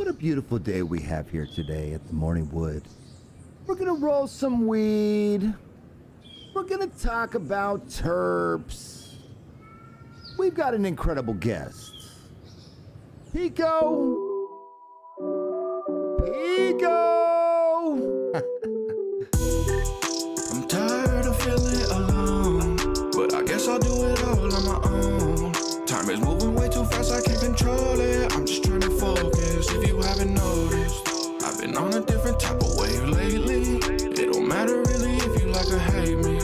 What a beautiful day we have here today at the Morning Wood. We're gonna roll some weed. We're gonna talk about terps. We've got an incredible guest. Pico! Pico! I'm tired of feeling alone, but I guess I'll do it all on my own. Time is moving way too fast, I can't control it. I'm just trying to focus, if you haven't noticed. I've been on a different type of wave lately. It don't matter really if you like or hate me.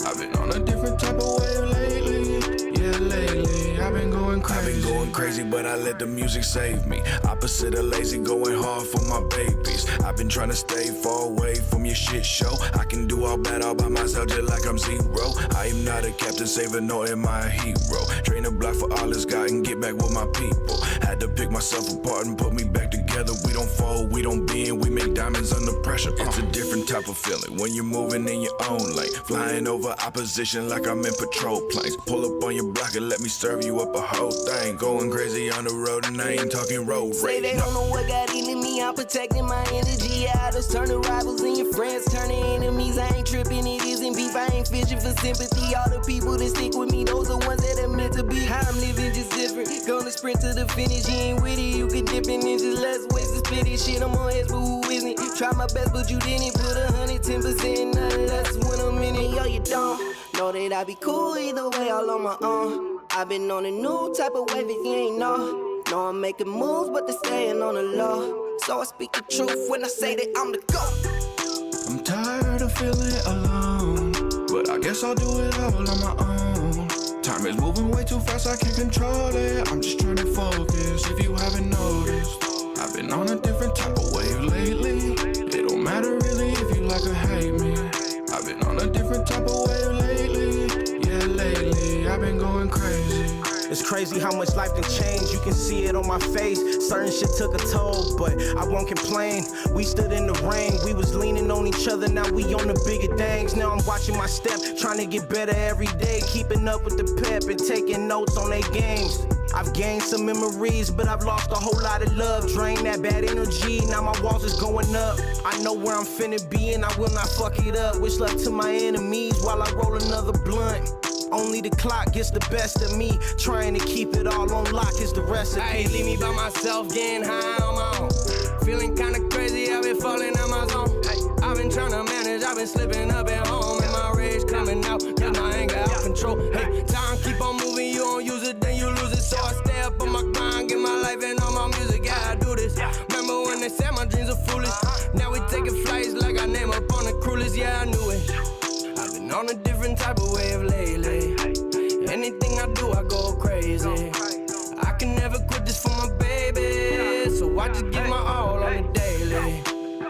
I've been on a different type of wave lately. Yeah, lately, I've been going crazy, but I let the music save me. Opposite of lazy, going hard for my babies. I've been trying to stay far away from your shit show. I can do all bad all by myself just like I'm zero. I am not a captain saver, nor am I a hero. Drain the block for all it's got and get back with my people. Had to pick myself apart and put me back together. We don't fold, we don't bend, we make diamonds under pressure. It's a different type of feeling when you're moving in your own lane. Flying over opposition like I'm in patrol planes. Pull up on your block and let me serve you up a whole thing. Going crazy on the road and I ain't talking road rage. Say they don't know what got into me, I'm protecting my energy. Yeah, I just turn the rivals and your friends turn to enemies. I ain't tripping, it isn't beef, I ain't fishing for sympathy. All the people that stick with me, those are ones that are meant to be. How I'm living just different, gonna sprint to the finish. You ain't with it, you can dip in inches, less ways to spit it. Shit, I'm on edge, but who isn't? Try my best, but you didn't. Put 110%, nothing less when I'm in it. Yo, you don't know that I be cool either way, all on my own. I've been on a new type of wave if you ain't know. No, I'm making moves, but they're staying on the low. So I speak the truth when I say that I'm the GOAT. I'm tired of feeling alone, but I guess I'll do it all on my own. Time is moving way too fast, I can't control it. I'm just trying to focus, if you haven't noticed. I've been on a different type of wave lately. It don't matter really if you like or hate me. I've been on a different type of wave lately. Yeah, lately, I've been going crazy. It's crazy how much life can change, you can see it on my face. Certain shit took a toll, but I won't complain. We stood in the rain, we was leaning on each other, now we on the bigger things. Now I'm watching my step, trying to get better every day. Keeping up with the pep and taking notes on their games. I've gained some memories, but I've lost a whole lot of love. Drain that bad energy, now my walls is going up. I know where I'm finna be and I will not fuck it up. Wish luck to my enemies while I roll another blunt. Only the clock gets the best of me. Trying to keep it all on lock is the recipe. Hey, leave me by myself, getting high on my own. Feeling kinda crazy, I've been falling out my zone. I've been trying to manage, I've been slipping up at home. And my rage coming out, cause my anger out of control. Hey, time keep on moving, you don't use it, then you lose it. So I stay up on my grind, get my life and all my music, yeah, I do this. Remember when they said my dreams are foolish? Now we taking flights like I name up on the crew list, yeah, I knew it. I've been on a different type of wave lately. Anything I do, I go crazy. I can never quit this for my baby, so I just give my all on the daily.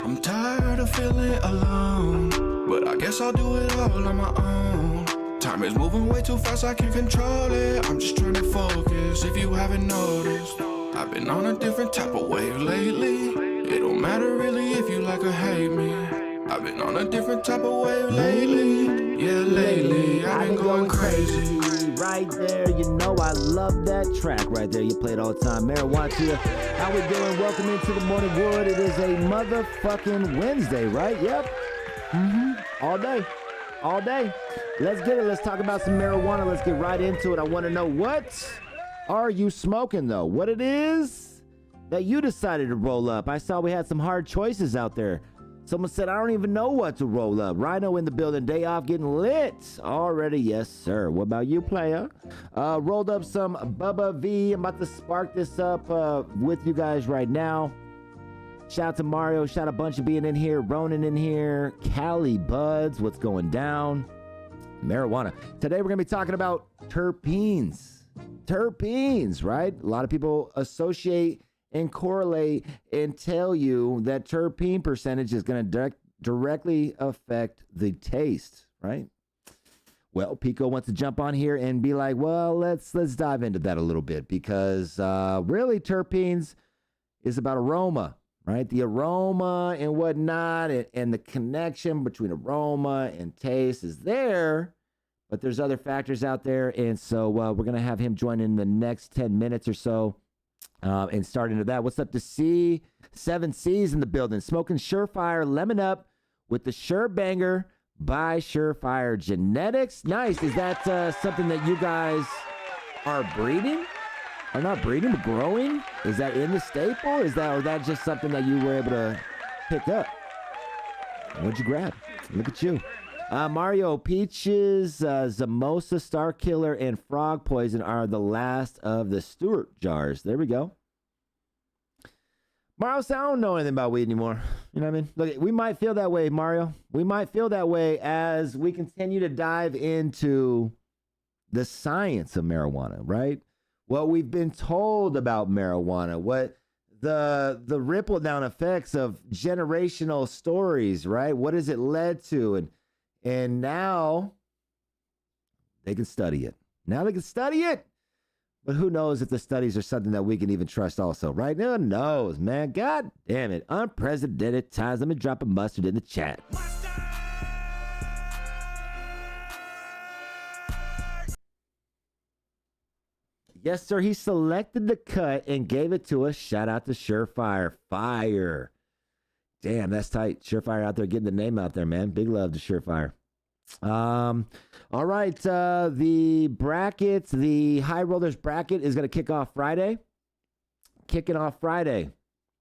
I'm tired of feeling alone, but I guess I'll do it all on my own. Time is moving way too fast, I can't control it. I'm just trying to focus, if you haven't noticed. I've been on a different type of wave lately. It don't matter really if you like or hate me. I've been on a different type of wave lately. Yeah, lately, I've been going crazy. Right there, you know I love that track right there. You play it all the time. Marijuana to you. How we doing? Welcome into the Morning Wood. It is a motherfucking Wednesday, right? Yep. All day. All day. Let's get it. Let's talk about some marijuana. Let's get right into it. I want to know, what are you smoking, though? What it is that you decided to roll up. I saw we had some hard choices out there. Someone said, I don't even know what to roll up. Rhino in the building, day off, getting lit already. Yes, sir. What about you, player? Rolled up some Bubba V. I'm about to spark this up with you guys right now. Shout out to Mario. Shout out a bunch of being in here. Ronan in here. Cali Buds. What's going down? Marijuana. Today, we're going to be talking about terpenes. Terpenes, right? A lot of people associate and correlate and tell you that terpene percentage is going to directly affect the taste, right? Well, Pico wants to jump on here and be like, well, let's dive into that a little bit, because really terpenes is about aroma, right? The aroma and whatnot, and the connection between aroma and taste is there, but there's other factors out there. And so we're going to have him join in the next 10 minutes or so. and start into that. What's up to C? 7C's in the building. Smoking Surefire Lemon Up with the Sure Banger by Surefire Genetics. Nice. Is that something that you guys are breeding? Or not breeding, but growing? Is that in the staple? Or that just something that you were able to pick up? What'd you grab? Look at you. Mario, Peaches, Zamosa, Star Killer, and Frog Poison are the last of the Stewart jars. There we go. Mario said, I don't know anything about weed anymore. You know what I mean? Look, we might feel that way, Mario. We might feel that way as we continue to dive into the science of marijuana, right? What we've been told about marijuana, what the ripple down effects of generational stories, right? What has it led to? And now they can study it. Now they can study it. But who knows if the studies are something that we can even trust also, right? No one knows, man. God damn it. Unprecedented times. Let me drop a mustard in the chat. Yes, sir. He selected the cut and gave it to us. Shout out to Surefire. Fire. Damn, that's tight. Surefire out there getting the name out there, man. Big love to Surefire. All right. The brackets, the High Rollers bracket is going to kick off Friday. Kicking off Friday.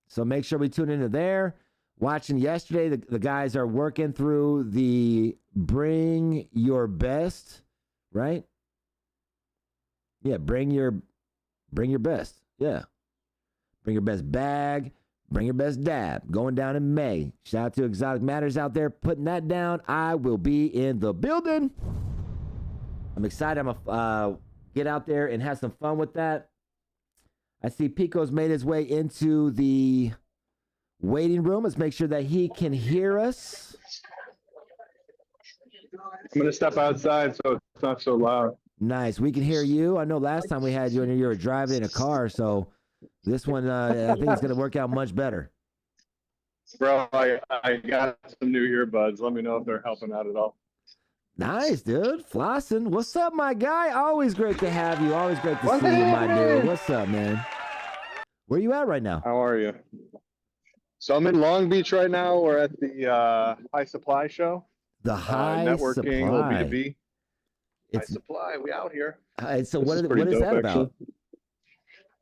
So make sure we tune into there. Watching yesterday, the guys are working through the Bring Your Best, right? Yeah, bring your best. Yeah. Bring your best bag. Bring your best dab. Going down in May. Shout out to Exotic Matters out there putting that down. I will be in the building. I'm excited. I'm going to get out there and have some fun with that. I see Pico's made his way into the waiting room. Let's make sure that he can hear us. I'm going to step outside so it's not so loud. Nice. We can hear you. I know last time we had you and you were driving in a car, so this one, I think it's going to work out much better. Bro, I got some new earbuds. Let me know if they're helping out at all. Nice, dude. Flossing. What's up, my guy? Always great to have you. Always great to see you, my dude. What's up, man? Where you at right now? How are you? So I'm in Long Beach right now. We're at the High Supply show. The High networking, Supply. little B2B. High It's, Supply, we out here. so This what is is pretty dope, that about? actually.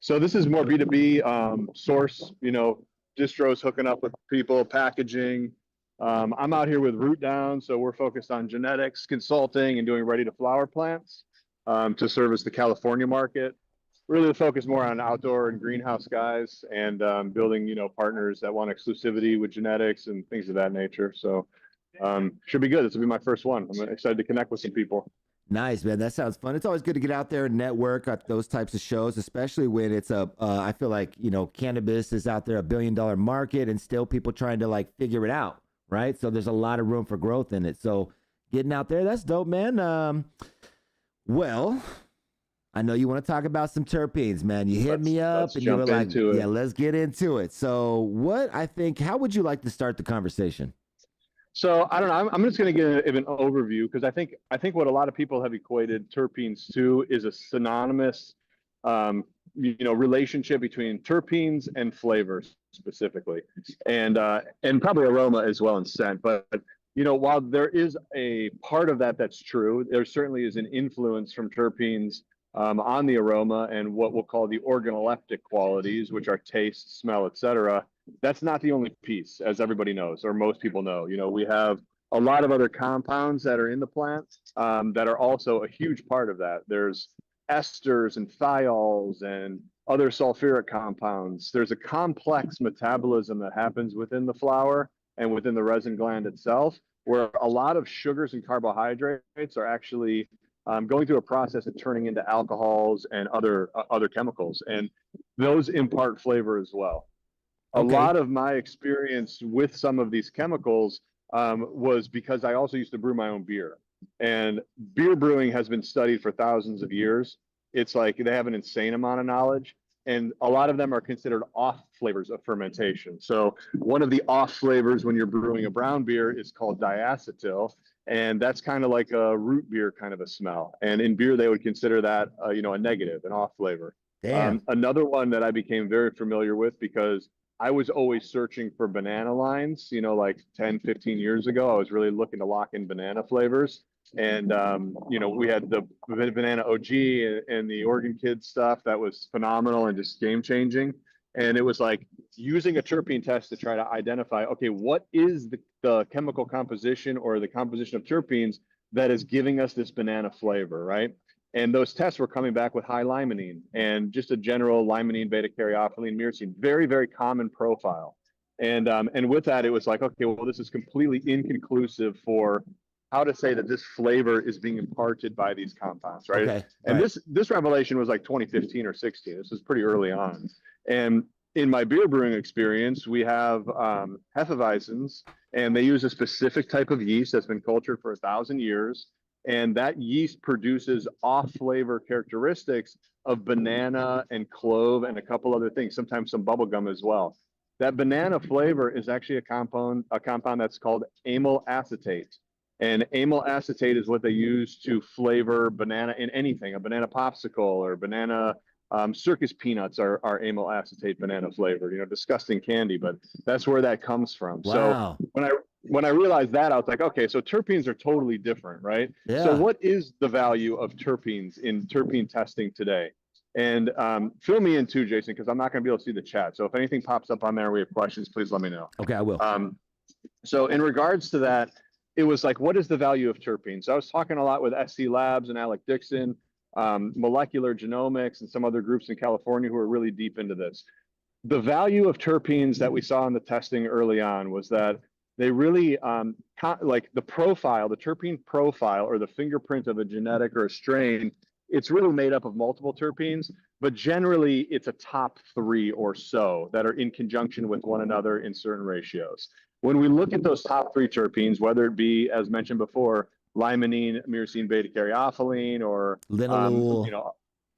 So this is more B2B source, distros hooking up with people, packaging. I'm out here with Root Down, so we're focused on genetics, consulting, and doing ready-to-flower plants to service the California market. Really the focus more on outdoor and greenhouse guys and building, partners that want exclusivity with genetics and things of that nature. So should be good. This will be my first one. I'm excited to connect with some people. Nice, man. That sounds fun. It's always good to get out there and network at those types of shows, especially when it's I feel like, cannabis is out there, $1 billion market, and still people trying to figure it out, right? So there's a lot of room for growth in it. So getting out there, that's dope, man. Well, I know you want to talk about some terpenes, man. You hit me up and you were like, yeah, let's get into it. So how would you like to start the conversation? So I don't know. I'm just going to give an overview because I think what a lot of people have equated terpenes to is a synonymous, relationship between terpenes and flavors specifically, and probably aroma as well and scent. But while there is a part of that that's true, there certainly is an influence from terpenes on the aroma and what we'll call the organoleptic qualities, which are taste, smell, etc. That's not the only piece, as everybody knows, or most people know. We have a lot of other compounds that are in the plant that are also a huge part of that. There's esters and thiols and other sulfuric compounds. There's a complex metabolism that happens within the flower and within the resin gland itself, where a lot of sugars and carbohydrates are actually going through a process of turning into alcohols and other chemicals, and those impart flavor as well. A lot of my experience with some of these chemicals was because I also used to brew my own beer. And beer brewing has been studied for thousands of years. It's like they have an insane amount of knowledge. And a lot of them are considered off flavors of fermentation. So one of the off flavors when you're brewing a brown beer is called diacetyl. And that's kind of like a root beer kind of a smell. And in beer, they would consider that, a negative, an off flavor. Damn. Another one that I became very familiar with because I was always searching for banana lines, like 10, 15 years ago. I was really looking to lock in banana flavors. And, we had the banana OG and the Oregon Kids stuff that was phenomenal and just game changing. And it was like using a terpene test to try to identify, okay, what is the chemical composition or the composition of terpenes that is giving us this banana flavor, right? And those tests were coming back with high limonene and just a general limonene, beta caryophyllene, myrcene, very, very common profile. And with that, it was like, okay, well, this is completely inconclusive for how to say that this flavor is being imparted by these compounds, right? Okay, and right. this revelation was like 2015 or 16. This is pretty early on. And in my beer brewing experience, we have Hefeweizens, and they use a specific type of yeast that's been cultured for 1,000 years. And that yeast produces off flavor characteristics of banana and clove and a couple other things, sometimes some bubble gum as well. That banana flavor is actually a compound that's called amyl acetate. And amyl acetate is what they use to flavor banana in anything, a banana popsicle or banana circus peanuts are amyl acetate banana flavored, disgusting candy, but that's where that comes from. Wow. So when I realized that, I was like, okay, so terpenes are totally different, right? Yeah. So what is the value of terpenes in terpene testing today? And fill me in too, Jason, because I'm not going to be able to see the chat. So if anything pops up on there, we have questions, please let me know. Okay, I will. So in regards to that, it was like, what is the value of terpenes? So I was talking a lot with SC Labs and Alec Dixon, molecular genomics, and some other groups in California who are really deep into this. The value of terpenes that we saw in the testing early on was that they really, like the profile, the terpene profile or the fingerprint of a genetic or a strain, it's really made up of multiple terpenes, but generally it's a top 3 or so that are in conjunction with one another in certain ratios. When we look at those top 3 terpenes, whether it be, as mentioned before, limonene, myrcene, beta caryophyllene, or linalool.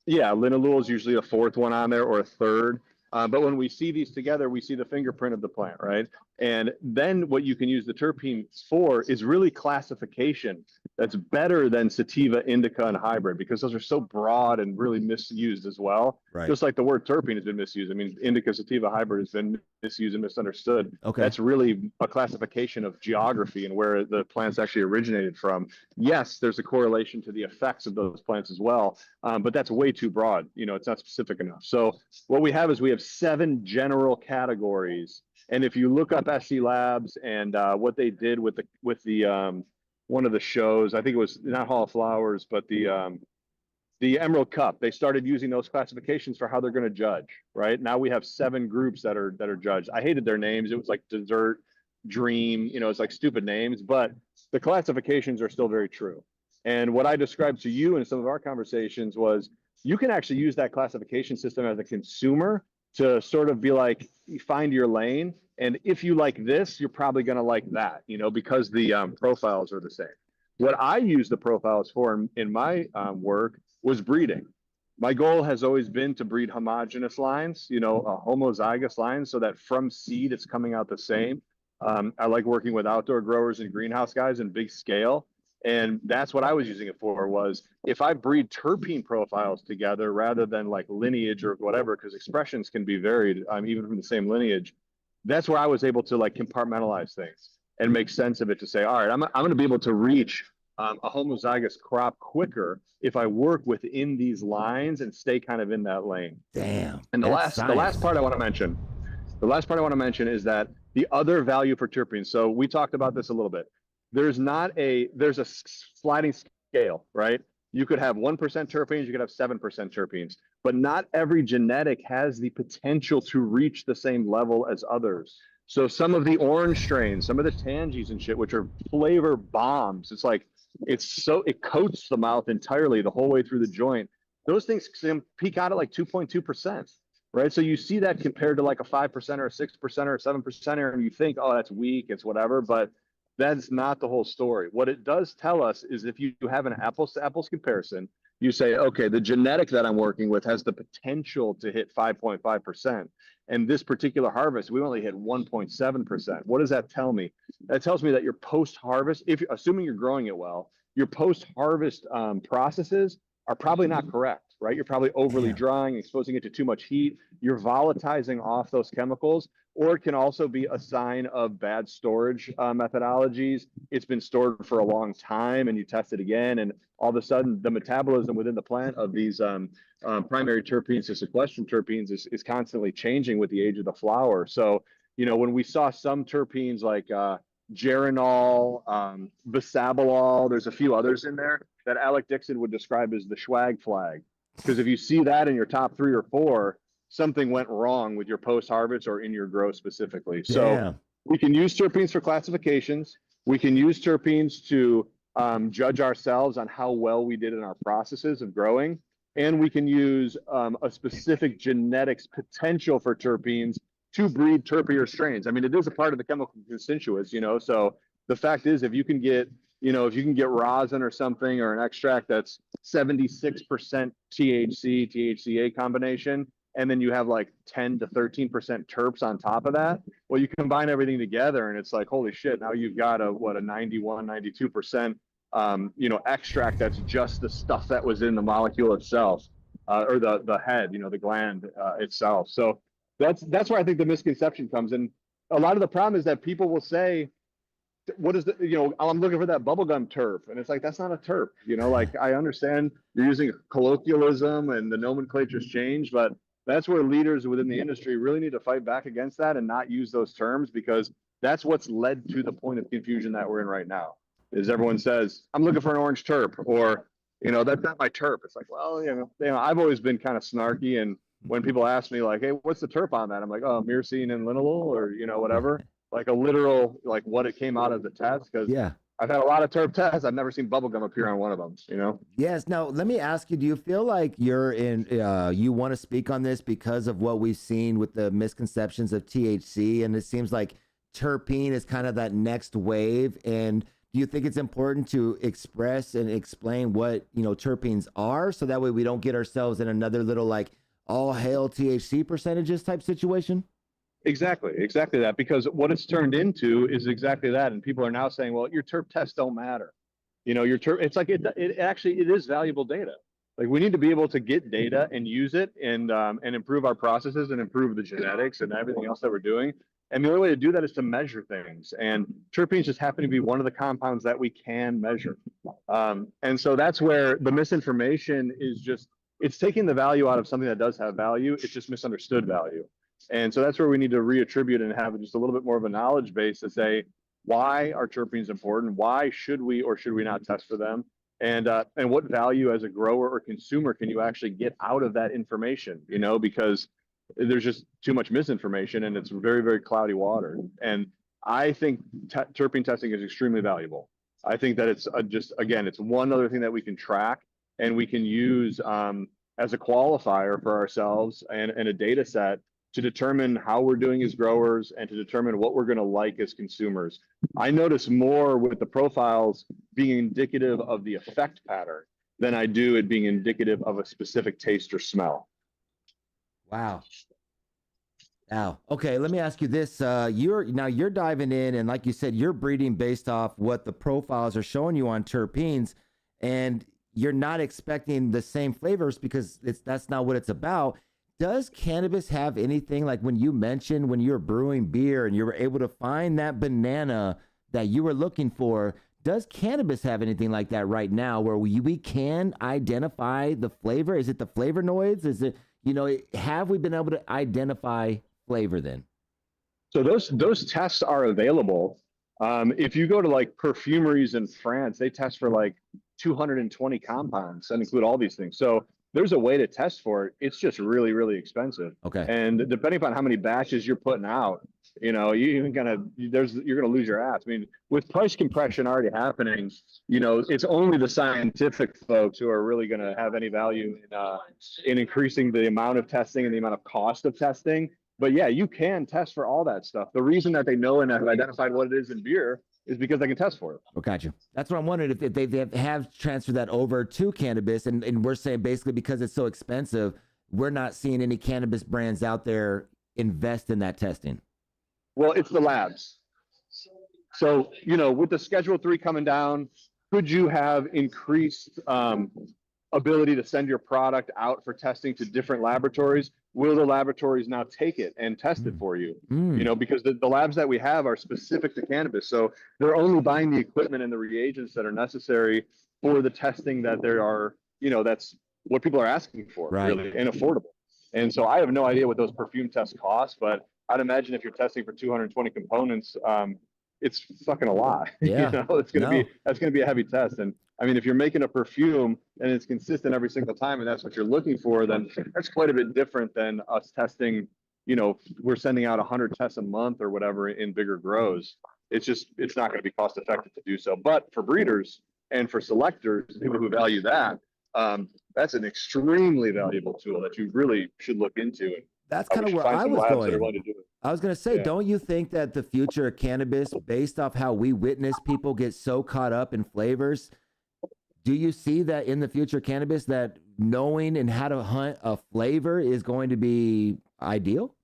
Linalool is usually a 4th one on there or a 3rd. But when we see these together, we see the fingerprint of the plant, right? And then what you can use the terpenes for is really classification that's better than sativa, indica, and hybrid, because those are so broad and really misused as well. Right. Just like the word terpene has been misused. I mean, indica, sativa, hybrid has been misused and misunderstood. Okay. That's really a classification of geography and where the plants actually originated from. Yes, there's a correlation to the effects of those plants as well, but that's way too broad. It's not specific enough. So what we have is we have 7 general categories. And if you look up SC Labs and what they did with the one of the shows, I think it was not Hall of Flowers, but the Emerald Cup, they started using those classifications for how they're going to judge. Right now, we have 7 groups that are judged. I hated their names. It was like Dessert, Dream. It's like stupid names, but the classifications are still very true. And what I described to you in some of our conversations was you can actually use that classification system as a consumer to sort of be like, find your lane. And if you like this, you're probably going to like that, because the profiles are the same. What I use the profiles for in my work was breeding. My goal has always been to breed homogeneous lines, homozygous lines, so that from seed, it's coming out the same. I like working with outdoor growers and greenhouse guys in big scale. And that's what I was using it for, was if I breed terpene profiles together rather than like lineage or whatever, because expressions can be varied, even from the same lineage. That's where I was able to like compartmentalize things and make sense of it to say, all right, I'm going to be able to reach a homozygous crop quicker if I work within these lines and stay kind of in that lane. Damn. And the last part I want to mention is that the other value for terpenes. So we talked about this a little bit. There's a sliding scale, right? You could have 1% terpenes, you could have 7% terpenes, but not every genetic has the potential to reach the same level as others. So some of the orange strains, some of the tangies and shit, which are flavor bombs, it coats the mouth entirely the whole way through the joint. Those things can peak out at like 2.2%, right? So you see that compared to like a 5% or a 6% or a 7%, and you think, oh, that's weak, it's whatever, but that's not the whole story. What it does tell us is if you have an apples to apples comparison, you say, okay, the genetic that I'm working with has the potential to hit 5.5%. And this particular harvest, we only hit 1.7%. What does that tell me? That tells me that your post-harvest, assuming you're growing it well, your post-harvest processes are probably not correct. right? You're probably overly drying, exposing it to too much heat. You're volatilizing off those chemicals, or it can also be a sign of bad storage methodologies. It's been stored for a long time and you test it again, and all of a sudden the metabolism within the plant of these primary terpenes to sequestrum terpenes is constantly changing with the age of the flower. So, you know, when we saw some terpenes like geranol, bisabolol, there's a few others in there that Alec Dixon would describe as the swag flag. Because if you see that in your top 3 or 4, something went wrong with your post-harvest or in your grow specifically. So we can use terpenes for classifications. We can use terpenes to judge ourselves on how well we did in our processes of growing. And we can use a specific genetics potential for terpenes to breed terpier strains. I mean, it is a part of the chemical constituents, you know, so the fact is, if you can get, you know, if you can get rosin or something or an extract that's 76% THC, THCA combination, and then you have like 10 to 13% terps on top of that, well, you combine everything together and it's like, holy shit, now you've got a 91, 92%, you know, extract that's just the stuff that was in the molecule itself, or the head, you know, the gland itself. So that's where I think the misconception comes. And a lot of the problem is that people will say, what is the, you know, I'm looking for that bubblegum terp. And it's like, that's not a terp, you know, like I understand you're using colloquialism and the nomenclature's changed, but that's where leaders within the industry really need to fight back against that and not use those terms, because that's what's led to the point of confusion that we're in right now. Is everyone says, I'm looking for an orange terp, or, you know, that's not my terp. It's like, well, you know, I've always been kind of snarky. And when people ask me like, hey, what's the terp on that? I'm like, oh, myrcene and linalool, or, you know, whatever, like a literal, like what it came out of the test. Cause I've had a lot of terp tests. I've never seen bubblegum appear on one of them, you know? Yes. Now, let me ask you, do you feel like you're in, you want to speak on this because of what we've seen with the misconceptions of THC? And it seems like terpene is kind of that next wave. And do you think it's important to express and explain what, you know, terpenes are, so that way we don't get ourselves in another little like all hail THC percentages type situation? Exactly that, because what it's turned into is exactly that. And people are now saying, well, your terp tests don't matter. You know, your terp, it's like, it actually, it is valuable data. Like we need to be able to get data and use it and improve our processes and improve the genetics and everything else that we're doing. And the only way to do that is to measure things. And terpenes just happen to be one of the compounds that we can measure. And so that's where the misinformation is just, it's taking the value out of something that does have value. It's just misunderstood value. And so that's where we need to reattribute and have just a little bit more of a knowledge base to say, why are terpenes important? Why should we or should we not test for them? And what value as a grower or consumer can you actually get out of that information? You know, because there's just too much misinformation and it's very, very cloudy water. And I think terpene testing is extremely valuable. I think that it's just, again, it's one other thing that we can track and we can use as a qualifier for ourselves and a data set to determine how we're doing as growers and to determine what we're going to like as consumers. I notice more with the profiles being indicative of the effect pattern than I do it being indicative of a specific taste or smell. Wow. Now, okay, let me ask you this. You're diving in, and like you said, you're breeding based off what the profiles are showing you on terpenes, and you're not expecting the same flavors because that's not what it's about. Does cannabis have anything, like when you mentioned when you were brewing beer and you were able to find that banana that you were looking for, does cannabis have anything like that right now where we can identify the flavor? Is it the flavonoids? Is it, you know, have we been able to identify flavor then? So those tests are available. If you go to like perfumeries in France, they test for like 220 compounds that include all these things. So there's a way to test for it. It's just really, really expensive. Okay. And depending upon how many batches you're putting out, you know, you're gonna lose your ass. I mean, with price compression already happening, you know, it's only the scientific folks who are really gonna have any value in increasing the amount of testing and the amount of cost of testing. But yeah, you can test for all that stuff. The reason that they know and have identified what it is in beer is because they can test for it. Oh, gotcha. That's what I'm wondering, if they have transferred that over to cannabis, and we're saying basically because it's so expensive, we're not seeing any cannabis brands out there invest in that testing. Well, it's the labs. So, you know, with the Schedule 3 coming down, could you have increased ability to send your product out for testing to different laboratories, will the laboratories now take it and test it for you? You know, because the labs that we have are specific to cannabis. So they're only buying the equipment and the reagents that are necessary for the testing that there are, you know, that's what people are asking for, really, and affordable. And so I have no idea what those perfume tests cost, but I'd imagine if you're testing for 220 components, it's fucking a lot. Yeah. You know, that's gonna be a heavy test. And I mean, if you're making a perfume and it's consistent every single time, and that's what you're looking for, then that's quite a bit different than us testing. You know, we're sending out 100 tests a month or whatever in bigger grows. It's not going to be cost effective to do so. But for breeders and for selectors, people who value that, that's an extremely valuable tool that you really should look into. And that's kind of where I was going. I was going to say, Yeah. Don't you think that the future of cannabis, based off how we witness people get so caught up in flavors, do you see that in the future of cannabis that knowing and how to hunt a flavor is going to be ideal?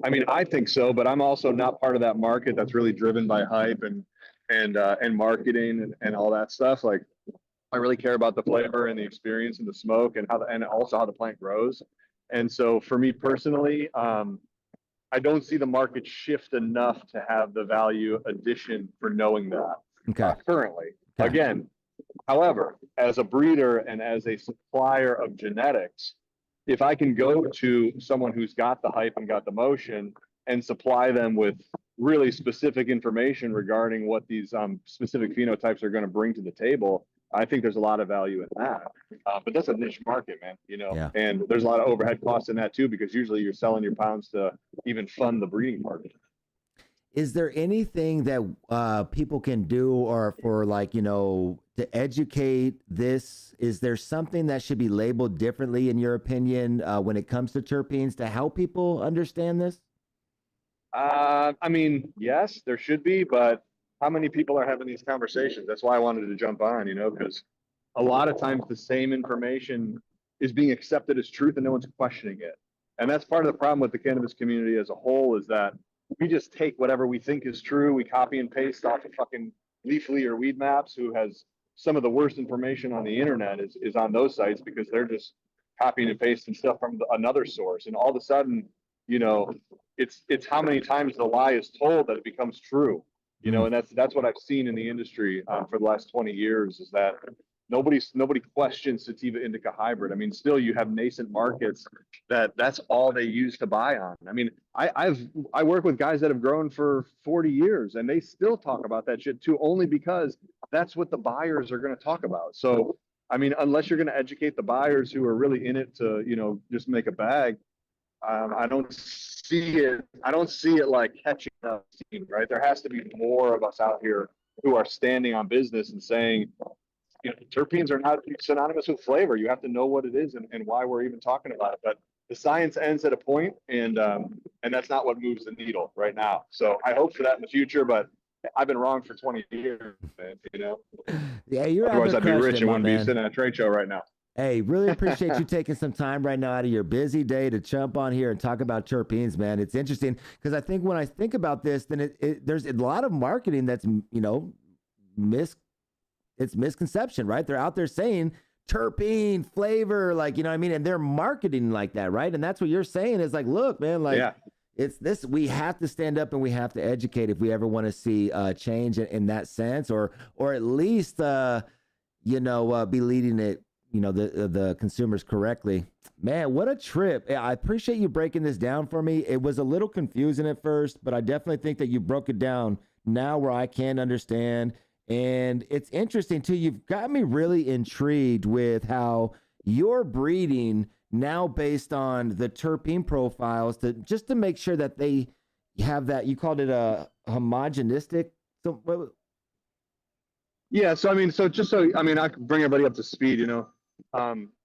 I mean, I think so, but I'm also not part of that market that's really driven by hype and marketing and all that stuff. Like, I really care about the flavor and the experience and the smoke and and also how the plant grows. And so for me personally, I don't see the market shift enough to have the value addition for knowing that currently. Okay. Again, however, as a breeder and as a supplier of genetics, if I can go to someone who's got the hype and got the motion and supply them with really specific information regarding what these specific phenotypes are going to bring to the table, I think there's a lot of value in that. But that's a niche market, man, you know, and there's a lot of overhead costs in that too, because usually you're selling your pounds to even fund the breeding part. Is there anything that people can do, or for, like, you know, to educate this? Is there something that should be labeled differently, in your opinion, when it comes to terpenes, to help people understand this? I mean, yes, there should be, but how many people are having these conversations? That's why I wanted to jump on, you know, because a lot of times the same information is being accepted as truth and no one's questioning it. And that's part of the problem with the cannabis community as a whole, is that we just take whatever we think is true. We copy and paste off of fucking Leafly or Weed Maps, who has some of the worst information on the internet is on those sites, because they're just copying and pasting stuff from another source. And all of a sudden, you know, it's how many times the lie is told that it becomes true, you know, and that's what I've seen in the industry for the last 20 years, is that nobody questions sativa indica hybrid. I mean, still you have nascent markets that's all they use to buy on. I mean, I work with guys that have grown for 40 years and they still talk about that shit too, only because that's what the buyers are going to talk about. So, I mean, unless you're going to educate the buyers who are really in it to, you know, just make a bag, I don't see it like catching up, right? There has to be more of us out here who are standing on business and saying, you know, terpenes are not synonymous with flavor. You have to know what it is and why we're even talking about it. But the science ends at a point, and that's not what moves the needle right now. So I hope for that in the future, but I've been wrong for 20 years, man, you know? Yeah, you're otherwise I'd be rich and wouldn't be sitting at a trade show right now. Hey, really appreciate you taking some time right now out of your busy day to jump on here and talk about terpenes, man. It's interesting because I think when I think about this, then there's a lot of marketing that's, you know, it's misconception, right? They're out there saying terpene flavor, like, you know what I mean? And they're marketing like that, right? And that's what you're saying is like, look, man, like it's this, we have to stand up and we have to educate if we ever want to see change in that sense, or at least, you know, be leading it, you know, the consumers correctly. Man, what a trip. I appreciate you breaking this down for me. It was a little confusing at first, but I definitely think that you broke it down now where I can understand. And it's interesting too. You've got me really intrigued with how you're breeding now based on the terpene profiles just to make sure that they have that, you called it a homogenistic. Yeah. So, I mean, I can bring everybody up to speed, you know.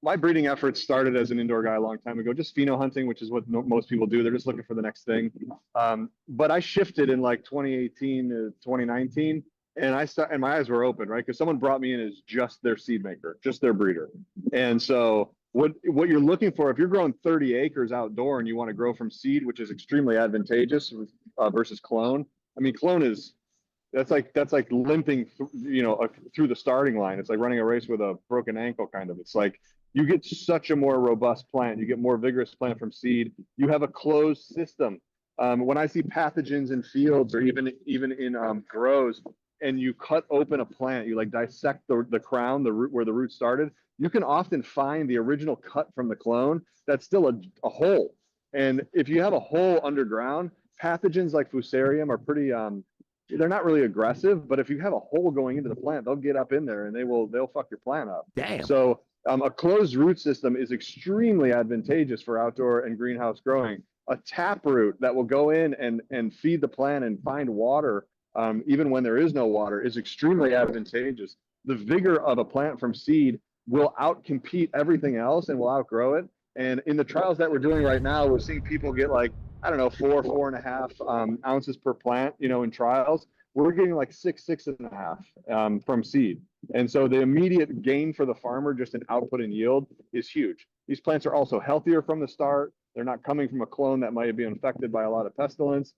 My breeding efforts started as an indoor guy a long time ago, just pheno hunting, which is what most people do. They're just looking for the next thing. But I shifted in like 2018 to 2019, and my eyes were open, right? Because someone brought me in as just their seed maker, just their breeder. And so what you're looking for, if you're growing 30 acres outdoor and you want to grow from seed, which is extremely advantageous versus clone. I mean, clone is that's like limping, through the starting line. It's like running a race with a broken ankle, kind of. It's like you get such a more robust plant. You get more vigorous plant from seed. You have a closed system. When I see pathogens in fields or even in grows, and you cut open a plant, you like dissect the crown, the root where the root started, you can often find the original cut from the clone that's still a hole. And if you have a hole underground, pathogens like Fusarium are pretty, they're not really aggressive, but if you have a hole going into the plant, they'll get up in there and they'll fuck your plant up. Damn. So a closed root system is extremely advantageous for outdoor and greenhouse growing. A tap root that will go in and feed the plant and find water, even when there is no water, is extremely advantageous. The vigor of a plant from seed will outcompete everything else and will outgrow it. And in the trials that we're doing right now, we're seeing people get like, I don't know, 4.5 ounces per plant, in trials. We're getting like 6.5 from seed. And so the immediate gain for the farmer just in output and yield is huge. These plants are also healthier from the start. They're not coming from a clone that might be infected by a lot of pestilence.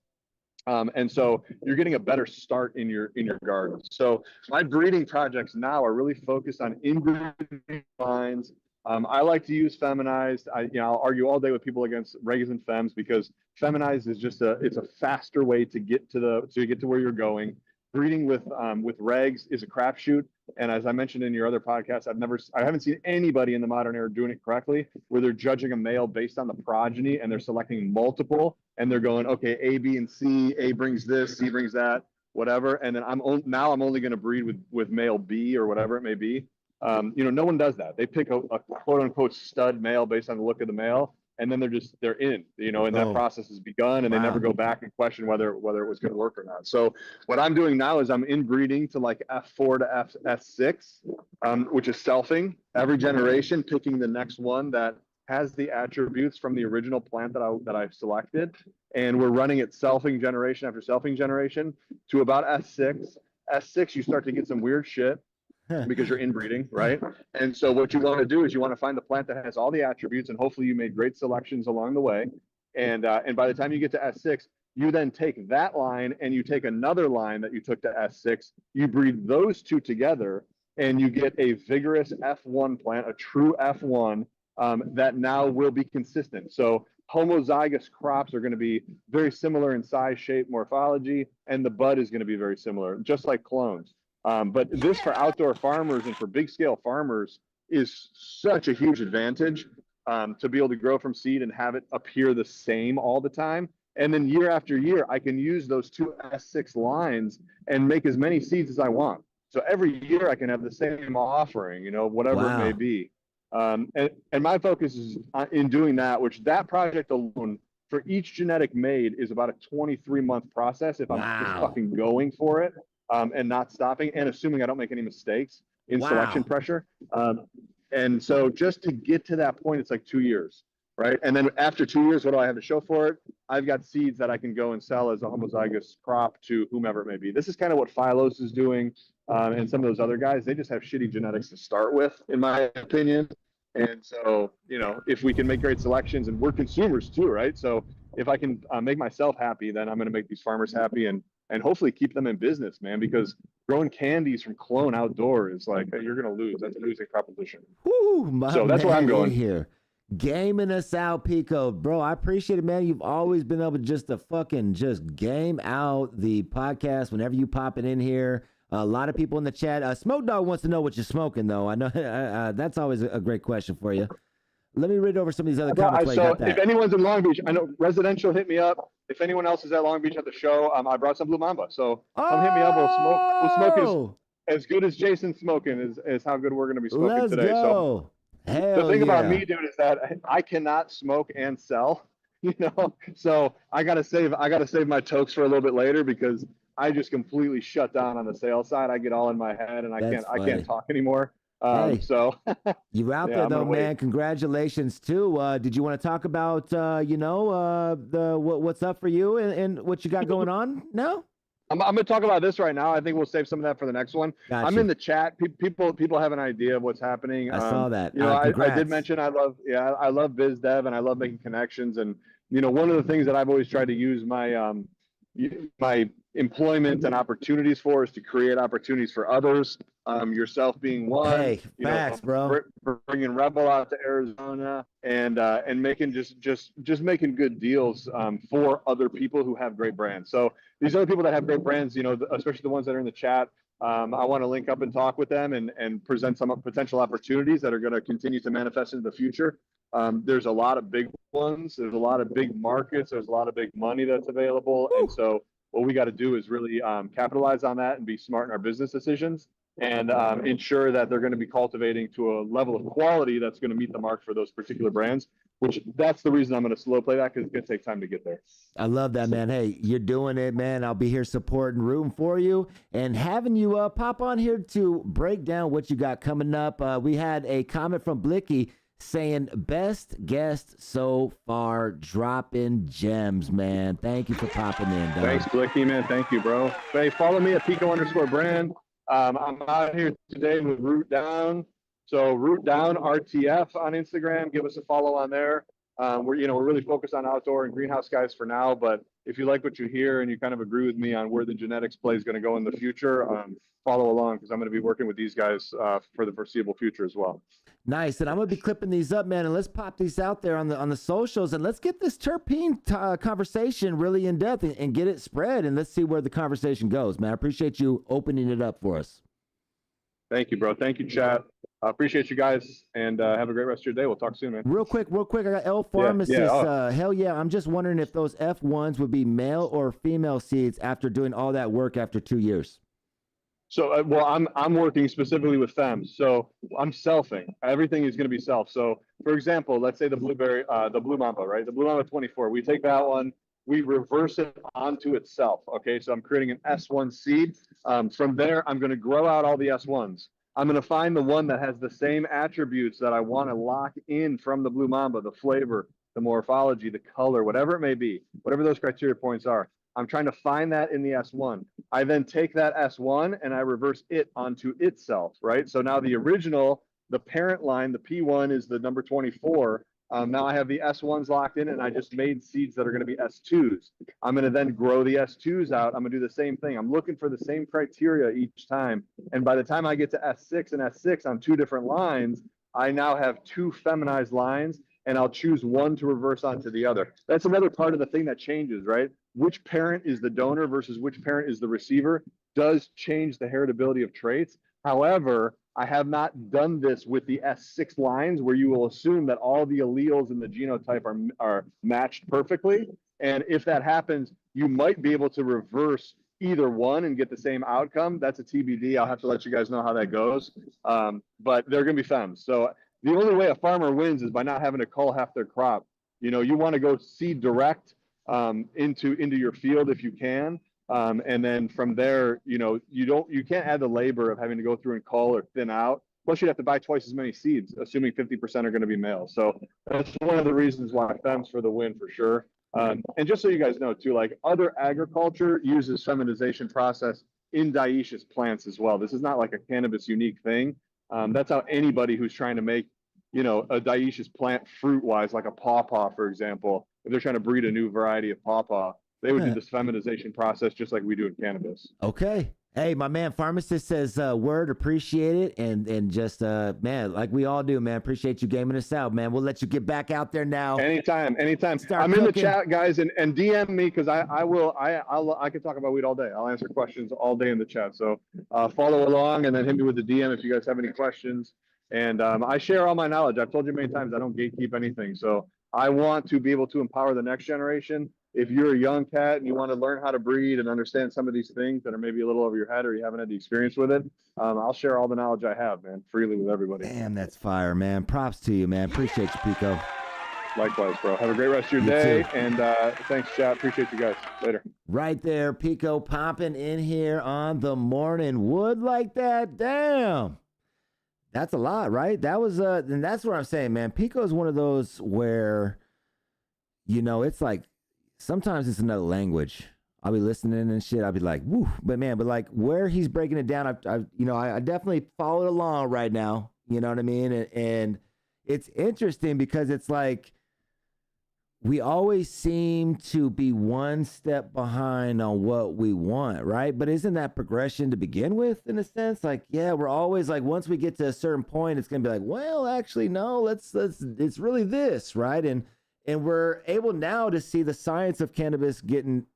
And so you're getting a better start in your garden. So my breeding projects now are really focused on inbreeding lines. I like to use feminized. I'll argue all day with people against regs and fems because feminized is just it's a faster way to get to where you're going. Breeding with regs is a crapshoot. And as I mentioned in your other podcast, I haven't seen anybody in the modern era doing it correctly, where they're judging a male based on the progeny and they're selecting multiple and they're going, okay, A, B, and C, A brings this, C brings that, whatever. And then I'm only going to breed with male B or whatever it may be. No one does that. They pick a quote unquote stud male based on the look of the male. And then they're in, and that process has begun, and they never go back and question whether it was going to work or not. So what I'm doing now is I'm inbreeding to like F4 to S6, which is selfing every generation, picking the next one that has the attributes from the original plant that I've selected. And we're running it selfing generation after selfing generation to about S6. S6, you start to get some weird shit because you're inbreeding, right? And so what you want to do is you want to find the plant that has all the attributes, and hopefully you made great selections along the way. And by the time you get to S6, you then take that line and you take another line that you took to S6, you breed those two together, and you get a vigorous F1 plant, a true F1 that now will be consistent. So homozygous crops are going to be very similar in size, shape, morphology, and the bud is going to be very similar, just like clones. But this for outdoor farmers and for big scale farmers is such a huge advantage to be able to grow from seed and have it appear the same all the time. And then year after year, I can use those two S6 lines and make as many seeds as I want. So every year I can have the same offering, whatever it may be. And my focus is in doing that, which that project alone for each genetic made is about a 23-month process if I'm just fucking going for it. And not stopping and assuming I don't make any mistakes in selection pressure. And so just to get to that point, it's like 2 years, right? And then after 2 years, what do I have to show for it? I've got seeds that I can go and sell as a homozygous crop to whomever it may be. This is kind of what Phylos is doing and some of those other guys. They just have shitty genetics to start with, in my opinion. And so, if we can make great selections, and we're consumers too, right? So if I can make myself happy, then I'm going to make these farmers happy and hopefully keep them in business, man, because growing candies from clone outdoor is like, you're going to lose. That's a losing proposition. So that's where I'm going here. Gaming us out, Pico. Bro, I appreciate it, man. You've always been able just to fucking just game out the podcast whenever you pop it in here. A lot of people in the chat. Smoke Dog wants to know what you're smoking, though. I know that's always a great question for you. Let me read over some of these other comments. So if anyone's in Long Beach, I know Residential hit me up. If anyone else is at Long Beach at the show, I brought some Blue Mamba. So come hit me up. We'll smoke as good as Jason's smoking is how good we're going to be smoking today. Go. So the thing about me, dude, is that I cannot smoke and sell, so I got to save my tokes for a little bit later because I just completely shut down on the sales side. I get all in my head and I can't talk anymore. So you're out there though, man. Congratulations too. Did you want to talk about what's up for you and what you got going on now? I'm going to talk about this right now. I think we'll save some of that for the next one. Gotcha. I'm in the chat. People have an idea of what's happening. I saw that. I did mention I love biz dev and I love making connections. And one of the things that I've always tried to use my my employment and opportunities for is to create opportunities for others. Yourself being one. Hey, facts, bro. Bringing Rebel out to Arizona and making just making good deals for other people who have great brands. So these other people that have great brands, especially the ones that are in the chat, I want to link up and talk with them and present some potential opportunities that are going to continue to manifest into the future. There's a lot of big ones. There's a lot of big markets. There's a lot of big money that's available. Woo! And so what we got to do is really capitalize on that and be smart in our business decisions and ensure that they're going to be cultivating to a level of quality that's going to meet the mark for those particular brands, which that's the reason I'm going to slow play that, because it's going to take time to get there. I love that, man. Hey, you're doing it, man. I'll be here supporting, rooting for you, and having you pop on here to break down what you got coming up. We had a comment from Blicky saying, best guest so far, dropping gems, man. Thank you for popping in, dog. Thanks, Blicky, man. Thank you, bro. Hey, follow me at Pico_brand. I'm out here today with Root Down. So Root Down RTF on Instagram. Give us a follow on there. We're really focused on outdoor and greenhouse guys for now, but if you like what you hear and you kind of agree with me on where the genetics play is going to go in the future, follow along, because I'm going to be working with these guys for the foreseeable future as well. Nice. And I'm going to be clipping these up, man, and let's pop these out there on the socials, and let's get this terpene conversation really in depth and get it spread, and let's see where the conversation goes, man. I appreciate you opening it up for us. Thank you, bro. Thank you, chat. I appreciate you guys, and have a great rest of your day. We'll talk soon, man. Real quick, I got L Pharmacist. Hell yeah. I'm just wondering if those F1s would be male or female seeds after doing all that work after 2 years. So, I'm working specifically with femmes. So I'm selfing. Everything is going to be self. So, for example, let's say the blueberry, the Blue Mamba, right? The Blue Mamba 24. We take that one, we reverse it onto itself. Okay, so I'm creating an S1 seed. From there, I'm going to grow out all the S1s. I'm going to find the one that has the same attributes that I want to lock in from the Blue Mamba, the flavor, the morphology, the color, whatever it may be, whatever those criteria points are. I'm trying to find that in the S1. I then take that S1 and I reverse it onto itself, right? So now the original, the parent line, the P1 is the number 24. Now I have the S1s locked in, and I just made seeds that are going to be S2s. I'm going to then grow the S2s out. I'm going to do the same thing. I'm looking for the same criteria each time. And by the time I get to S6 and S6 on 2 different lines, I now have 2 feminized lines, and I'll choose one to reverse onto the other. That's another part of the thing that changes, right? Which parent is the donor versus which parent is the receiver does change the heritability of traits. However, I have not done this with the S6 lines, where you will assume that all the alleles in the genotype are matched perfectly. And if that happens, you might be able to reverse either one and get the same outcome. That's a TBD. I'll have to let you guys know how that goes. But they're going to be femmes. So the only way a farmer wins is by not having to cull half their crop. You want to go seed direct into your field if you can. And then from there, you can't add the labor of having to go through and cull or thin out. Plus, you'd have to buy twice as many seeds, assuming 50% are going to be male. So that's one of the reasons why femmes for the win for sure. And just so you guys know too, like other agriculture uses feminization process in dioecious plants as well. This is not like a cannabis unique thing. That's how anybody who's trying to make, a dioecious plant fruit-wise, like a pawpaw, for example, if they're trying to breed a new variety of pawpaw, they would do this feminization process just like we do in cannabis. Okay. Hey, my man Pharmacist says word, appreciate it, and just man, like we all do, man. Appreciate you gaming us out, man. We'll let you get back out there now. Anytime. Start I'm cooking. in the chat, guys, and DM me, because I can talk about weed all day. I'll answer questions all day in the chat. So follow along and then hit me with the DM if you guys have any questions. And I share all my knowledge. I've told you many times I don't gatekeep anything. So I want to be able to empower the next generation. If you're a young cat and you want to learn how to breed and understand some of these things that are maybe a little over your head or you haven't had the experience with it, I'll share all the knowledge I have, man, freely with everybody. Damn, that's fire, man. Props to you, man. Appreciate you, Pico. Likewise, bro. Have a great rest of your day. Too. And thanks, chat. Appreciate you guys. Later. Right there, Pico popping in here on the morning wood like that. Damn. That's a lot, right? That was, and that's what I'm saying, man. Pico is one of those where, it's like, sometimes it's another language. I'll be listening and shit. I'll be like, woo. But like where he's breaking it down, I definitely followed along right now. You know what I mean? And it's interesting because it's like we always seem to be one step behind on what we want, right? But isn't that progression to begin with, in a sense? Like, yeah, we're always like, once we get to a certain point, it's gonna be like, well, actually, no, let's it's really this, right? And we're able now to see the science of cannabis getting,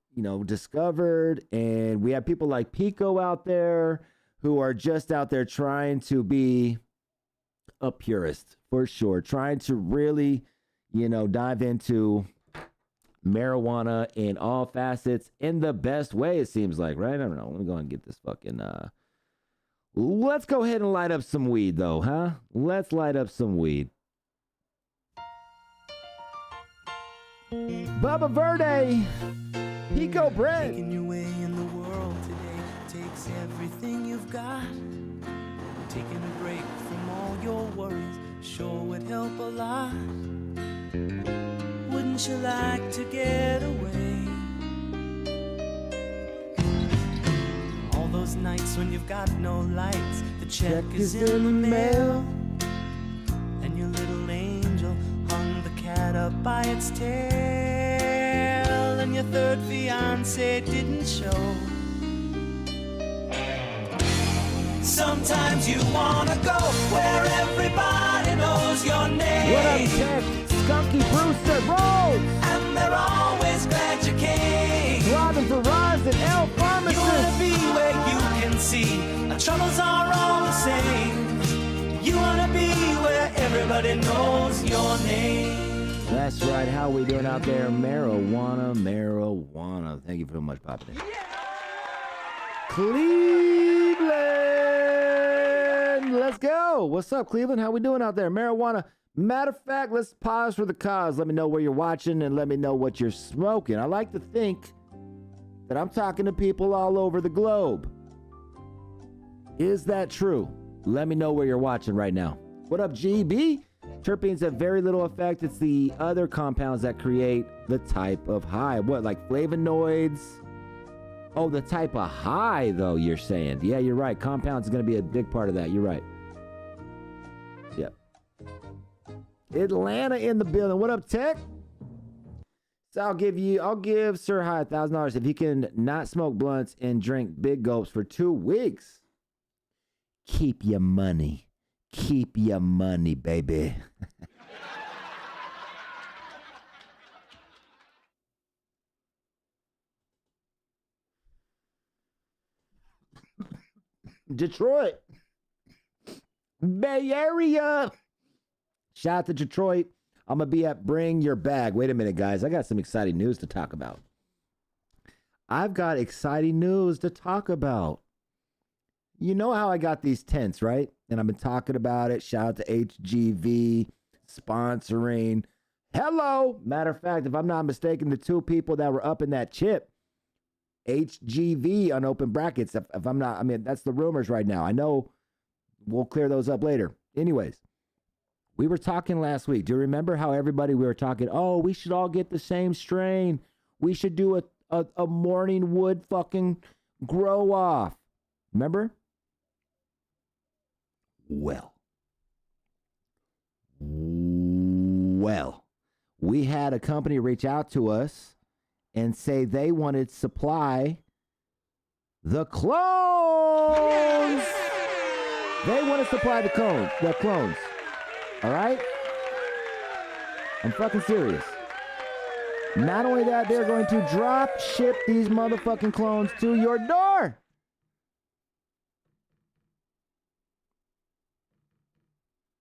discovered, and we have people like Pico out there who are just out there trying to be a purist, for sure, trying to really dive into marijuana in all facets in the best way, it seems like, right? I don't know. Let me go and get this fucking, let's go ahead and light up some weed, though, huh? Let's light up some weed. Bubba Verde, Pico Bread. Making your way in the world today takes everything you've got. Taking a break from all your worries sure would help a lot. Wouldn't you like to get away? All those nights when you've got no lights, the check is in the mail, and your little angel hung the cat up by its tail, and your third fiance didn't show. Sometimes you wanna go where everybody knows your name. What up, Tech? Skunky Brewster Rhodes. And they're always glad you came. Robin Faraz and L Pharmacist. You wanna be where you can see our troubles are all the same. You wanna be where everybody knows your name. That's right. How we doing out there? Marijuana. Thank you very much, Papa. Yeah. Cleveland. Let's go. What's up, Cleveland? How we doing out there? Marijuana. Matter of fact, let's pause for the cause. Let me know where you're watching and let me know what you're smoking. I like to think that I'm talking to people all over the globe. Is that true? Let me know where you're watching right now. What up, GB? Terpenes have very little effect. It's the other compounds that create the type of high. What, like flavonoids? Oh, the type of high, though, you're saying. Yeah, you're right. Compounds is going to be a big part of that. You're right. Yep. Atlanta in the building. What up, Tech? So I'll give SirHIGH $1,000 if he can not smoke blunts and drink big gulps for 2 weeks. Keep your money. Keep your money, baby. Detroit. Bay Area. Shout out to Detroit. I'm going to be at Bring Your Bag. Wait a minute, guys. I got some exciting news to talk about. I've got exciting news to talk about. You know how I got these tents, right? And I've been talking about it. Shout out to HGV sponsoring. Hello. Matter of fact, if I'm not mistaken, the 2 people that were up in that chip, HGV on open brackets. If I'm not, I mean, that's the rumors right now. I know we'll clear those up later. Anyways, we were talking last week. Do you remember how everybody we were talking, oh, we should all get the same strain. We should do a morning wood fucking grow off. Remember? Well, we had a company reach out to us and say they wanted to supply the clones. They want to supply the clones. All right? I'm fucking serious. Not only that, they're going to drop ship these motherfucking clones to your door.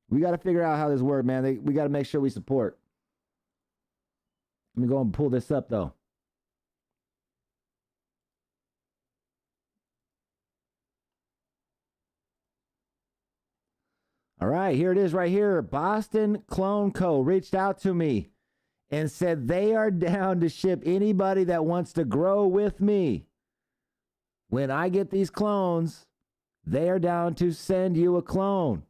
We got to figure out how this works, man. We got to make sure we support. Let me go and pull this up, though. All right, here it is right here. Boston Clone Co. reached out to me and said they are down to ship anybody that wants to grow with me. When I get these clones, they are down to send you a clone.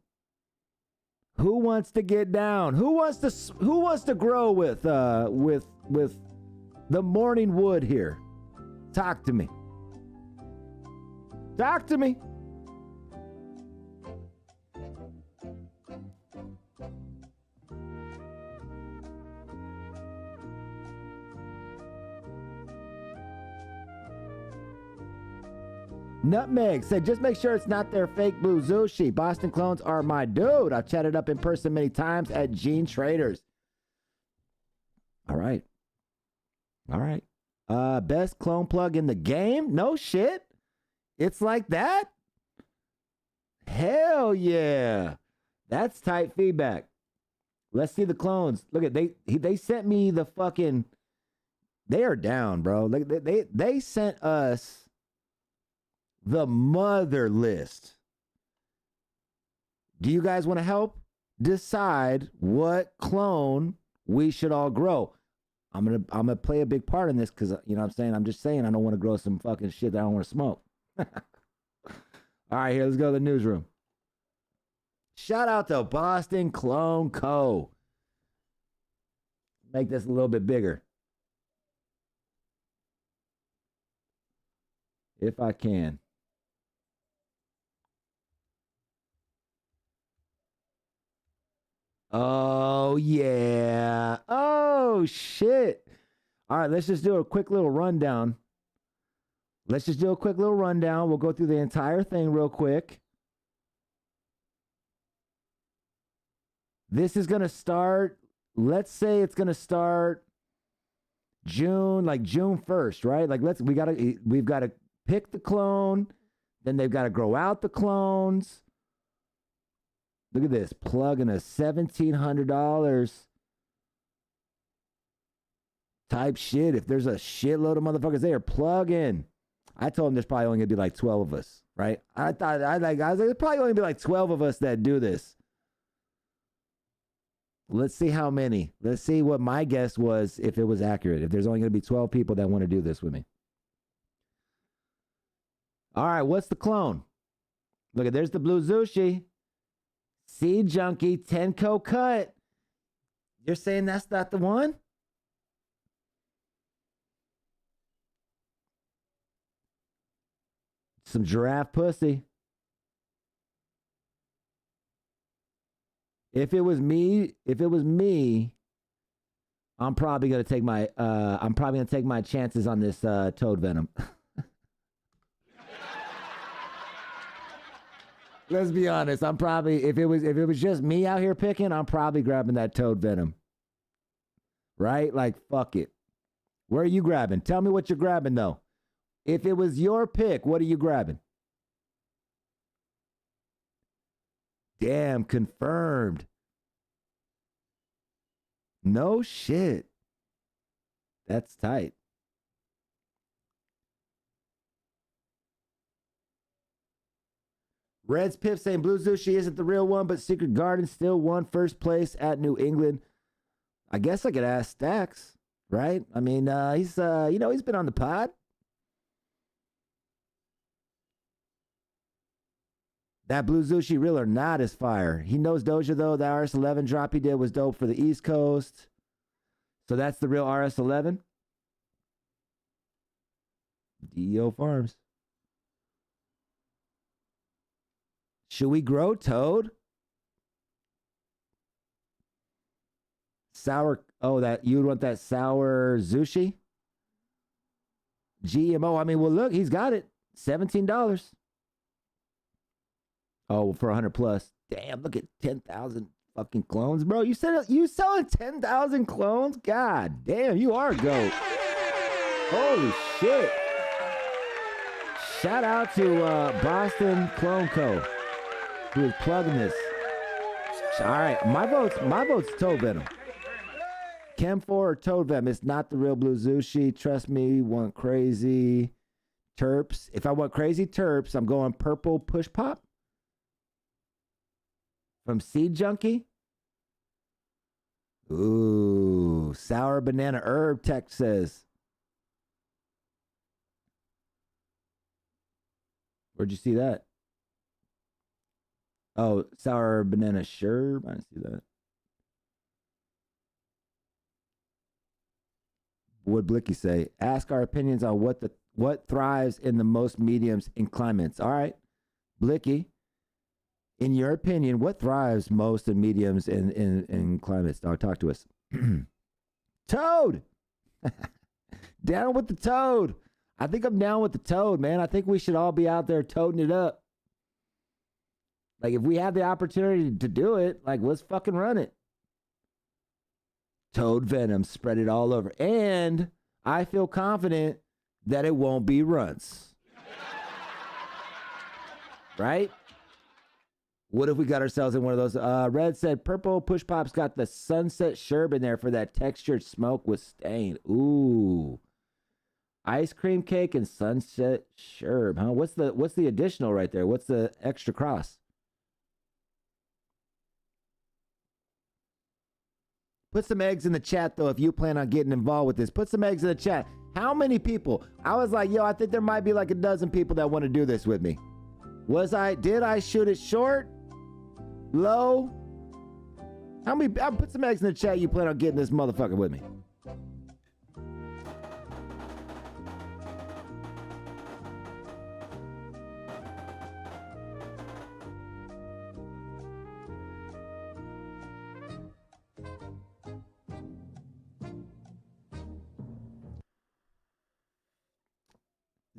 Who wants to get down? Who wants to grow with the morning wood here? Talk to me. Talk to me. Nutmeg said, just make sure it's not their fake blue Zushi. Boston clones are my dude. I've chatted up in person many times at Gene Traders. All right. All right. Best clone plug in the game? No shit. It's like that? Hell yeah. That's tight feedback. Let's see the clones. Look at they sent me the fucking. They are down, bro. Like they sent us the mother list. Do you guys want to help decide what clone we should all grow? I'm gonna play a big part in this because you know what I'm saying. I'm just saying I don't want to grow some fucking shit that I don't want to smoke. All right, here, let's go to the newsroom. Shout out to Boston Clone Co. Make this a little bit bigger. If I can. Oh, yeah. Oh, shit. All right, let's just do a quick little rundown. We'll go through the entire thing real quick. This is going to start, let's say it's going to start June 1st, right? Like we've got to pick the clone, then they've got to grow out the clones. Look at this, plugging a $1,700 type shit. If there's a shitload of motherfuckers there, plug in. I told him there's probably only gonna be like 12 of us, right? I was like, there's probably only gonna be like 12 of us that do this. Let's see how many. Let's see what my guess was if it was accurate. If there's only gonna be 12 people that want to do this with me. All right, what's the clone? Look at, there's the blue Zushi. Seed Junkie, Tenko cut. You're saying that's not the one? Some giraffe pussy. If it was me, I'm probably gonna take my chances on this toad venom. Let's be honest. I'm probably, if it was just me out here picking, I'm probably grabbing that toad venom. Right? Like, fuck it. Where are you grabbing? Tell me what you're grabbing though. If it was your pick, what are you grabbing? Damn, confirmed. No shit. That's tight. Red's Piff saying Blue Zushi isn't the real one, but Secret Garden still won first place at New England. I guess I could ask Stacks, right? I mean, he's he's been on the pod. That Blue Zushi real or not is fire. He knows Doja though. The RS11 drop he did was dope for the East Coast. So that's the real RS11. DEO Farms. Should we grow toad? Sour. Oh, that you would want that sour Zushi? GMO. I mean, well, look, he's got it. $17. Oh, for 100 plus. Damn, look at 10,000 fucking clones, bro. You said you selling 10,000 clones? God damn, you are a goat. Holy shit. Shout out to Boston Clone Co. who is plugging this. All right, my vote's Toad Venom. Chem 4 or Toad Venom. It's not the real Blue Zushi. Trust me, want crazy terps. If I want crazy terps, I'm going purple push pop. From Seed Junkie. Ooh, sour banana herb, Tech says. Where'd you see that? Oh, sour banana sherb. I didn't see that. Would Blicky say? Ask our opinions on what thrives in the most mediums in climates. All right, Blicky. In your opinion, what thrives most in mediums in climates? Dog, talk to us. Toad! Down with the toad. I think I'm down with the toad, man. I think we should all be out there toting it up. Like, if we have the opportunity to do it, like, let's fucking run it. Toad venom, spread it all over. And I feel confident that it won't be runts. Right? What if we got ourselves in one of those? Red said, Purple Push Pop's got the sunset sherb in there for that textured smoke with stain. Ooh. Ice cream cake and sunset sherb, huh? What's the additional right there? What's the extra cross? Put some eggs in the chat, though, if you plan on getting involved with this. Put some eggs in the chat. How many people? I was like, yo, I think there might be like a dozen people that want to do this with me. Did I shoot it short? Low? How many? I'll put some eggs in the chat. You plan on getting this motherfucker with me.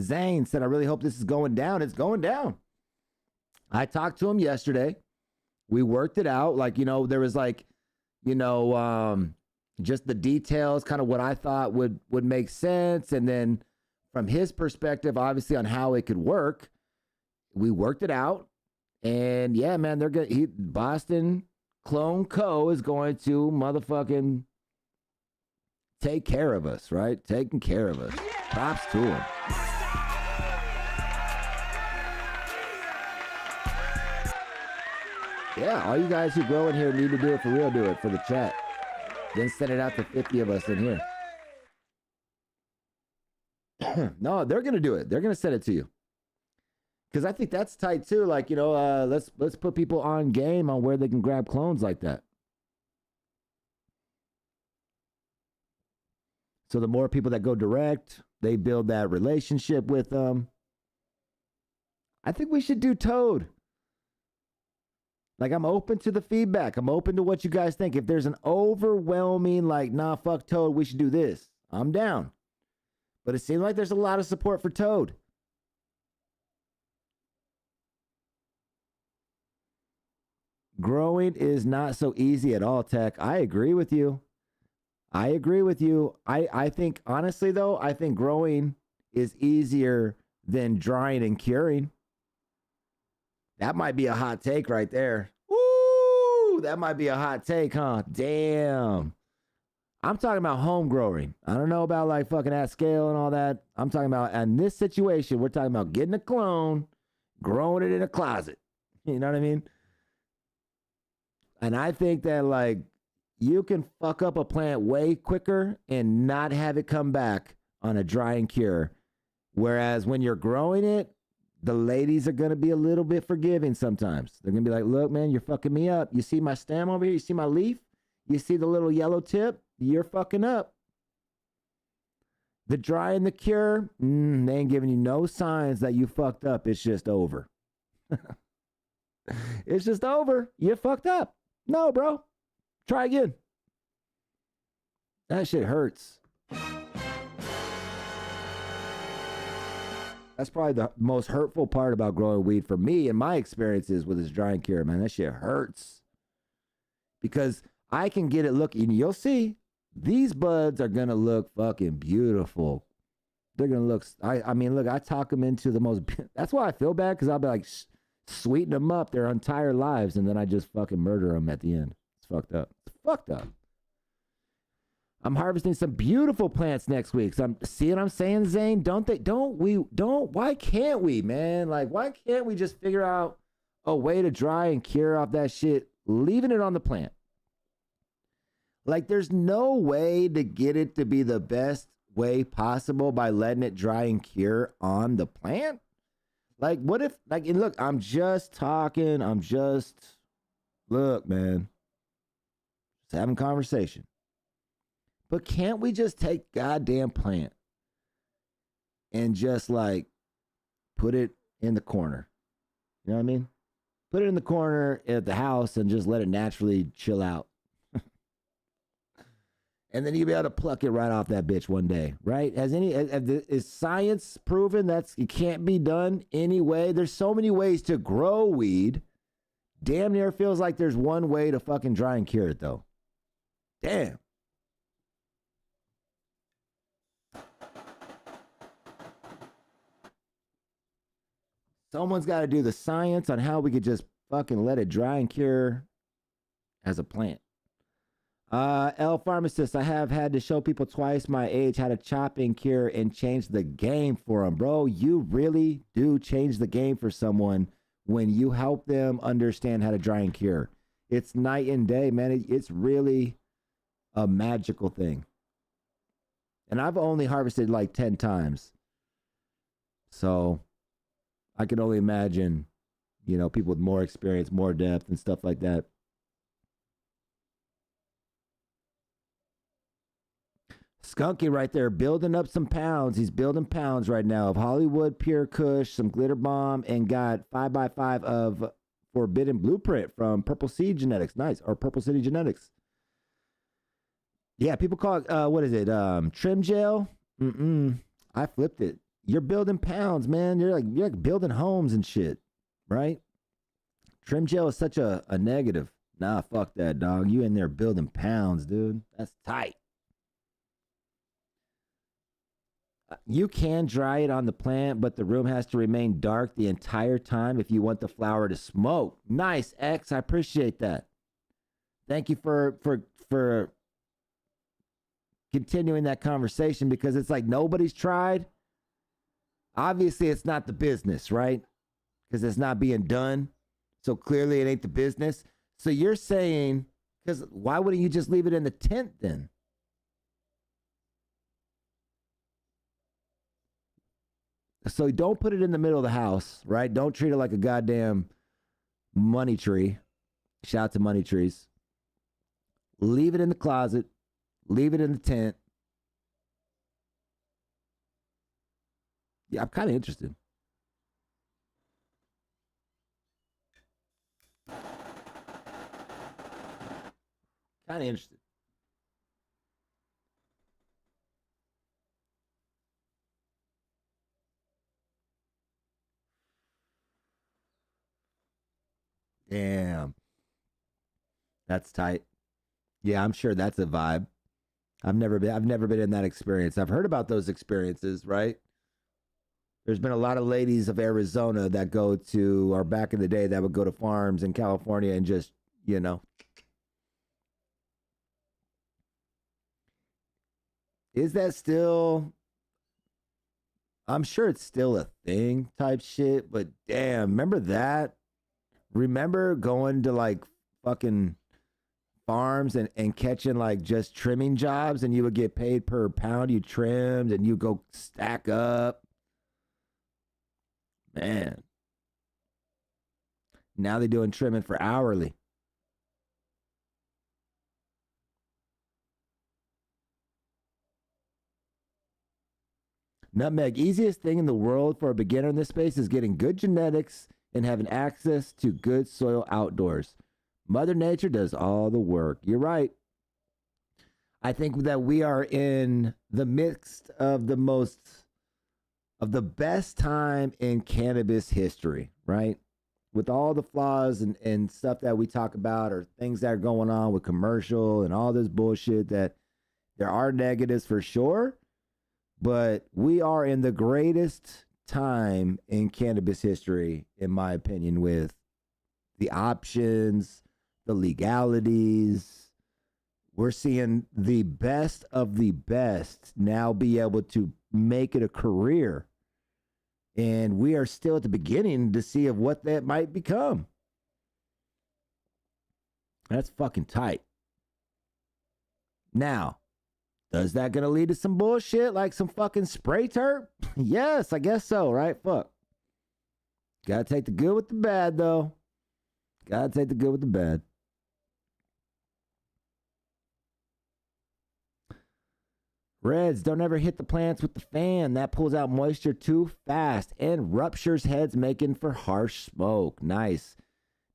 Zane said, I really hope this is going down. It's going down. I talked to him yesterday. We worked it out. Like, there was like, just the details, kind of what I thought would make sense. And then from his perspective, obviously, on how it could work, we worked it out. And yeah, man, they're good. Boston Clone Co. is going to motherfucking take care of us, right? Taking care of us. Props to him. Yeah, all you guys who grow in here need to do it for real. Do it for the chat. Then send it out to 50 of us in here. No, they're gonna do it. They're gonna send it to you. Because I think that's tight too. Like, let's put people on game on where they can grab clones like that. So the more people that go direct, they build that relationship with them. I think we should do Toad. Like, I'm open to the feedback. I'm open to what you guys think. If there's an overwhelming, like, nah, fuck Toad, we should do this, I'm down. But it seems like there's a lot of support for Toad. Growing is not so easy at all, Tech. I agree with you. I think, honestly, though, I think growing is easier than drying and curing. That might be a hot take right there. Woo! That might be a hot take, huh? Damn. I'm talking about home growing. I don't know about like fucking at scale and all that. I'm talking about in this situation, we're talking about getting a clone, growing it in a closet. You know what I mean? And I think that like you can fuck up a plant way quicker and not have it come back on a dry and cure. Whereas when you're growing it, the ladies are going to be a little bit forgiving sometimes. They're going to be like, look, man, you're fucking me up. You see my stem over here? You see my leaf? You see the little yellow tip? You're fucking up. The dry and the cure, they ain't giving you no signs that you fucked up. It's just over. It's just over. You fucked up. No, bro. Try again. That shit hurts. That's probably the most hurtful part about growing weed for me and my experiences with this dry and cure, man. That shit hurts. Because I can get it looking, you'll see, these buds are going to look fucking beautiful. They're going to look, I mean, look, I talk them into the most, that's why I feel bad, because I'll be like, sweeten them up their entire lives, and then I just fucking murder them at the end. It's fucked up. It's fucked up. I'm harvesting some beautiful plants next week. So see what I'm saying, Zane? Why can't we, man? Like, why can't we just figure out a way to dry and cure off that shit, leaving it on the plant? Like, there's no way to get it to be the best way possible by letting it dry and cure on the plant? Like, what if, like, and look, look, man, just having conversation. But can't we just take goddamn plant and just like put it in the corner? You know what I mean? Put it in the corner at the house and just let it naturally chill out. And then you'll be able to pluck it right off that bitch one day, right? Is science proven it can't be done anyway? There's so many ways to grow weed. Damn near feels like there's one way to fucking dry and cure it, though. Damn. Someone's got to do the science on how we could just fucking let it dry and cure as a plant. L Pharmacist, I have had to show people twice my age how to chop and cure and change the game for them. Bro, you really do change the game for someone when you help them understand how to dry and cure. It's night and day, man. It's really a magical thing. And I've only harvested like 10 times. So I can only imagine, people with more experience, more depth and stuff like that. Skunky right there, building up some pounds. He's building pounds right now of Hollywood Pure Kush, some Glitter Bomb, and got 5x5 of Forbidden Blueprint from Purple Seed Genetics. Nice. Or Purple City Genetics. Yeah, people call it, what is it? Trim gel? I flipped it. You're building pounds, man. You're like building homes and shit, right? Trim gel is such a negative. Nah, fuck that, dog. You in there building pounds, dude. That's tight. You can dry it on the plant, but the room has to remain dark the entire time if you want the flower to smoke. Nice, X. I appreciate that. Thank you for continuing that conversation, because it's like nobody's tried. Obviously, it's not the business, right? Because it's not being done. So clearly it ain't the business. So you're saying, because why wouldn't you just leave it in the tent then? So don't put it in the middle of the house, right? Don't treat it like a goddamn money tree. Shout out to money trees. Leave it in the closet. Leave it in the tent. Yeah, I'm kind of interested. Kind of interested. Damn. That's tight. Yeah, I'm sure that's a vibe. I've never been in that experience. I've heard about those experiences, right? There's been a lot of ladies of Arizona that go to, or back in the day, that would go to farms in California and just, Is that still, I'm sure it's still a thing type shit, but damn, remember that? Remember going to like fucking farms and catching like just trimming jobs, and you would get paid per pound you trimmed, and you go stack up. Man. Now they're doing trimming for hourly. Nutmeg, easiest thing in the world for a beginner in this space is getting good genetics and having access to good soil outdoors. Mother Nature does all the work. You're right. I think that we are in the midst of the best time in cannabis history, right? With all the flaws and stuff that we talk about, or things that are going on with commercial and all this bullshit, that there are negatives for sure, but we are in the greatest time in cannabis history, in my opinion, with the options, the legalities. We're seeing the best of the best now be able to make it a career. And we are still at the beginning to see of what that might become. That's fucking tight. Now, is that going to lead to some bullshit like some fucking spray terp? Yes, I guess so, right? Fuck. Gotta take the good with the bad, though. Gotta take the good with the bad. Reds, don't ever hit the plants with the fan. That pulls out moisture too fast and ruptures heads, making for harsh smoke. Nice.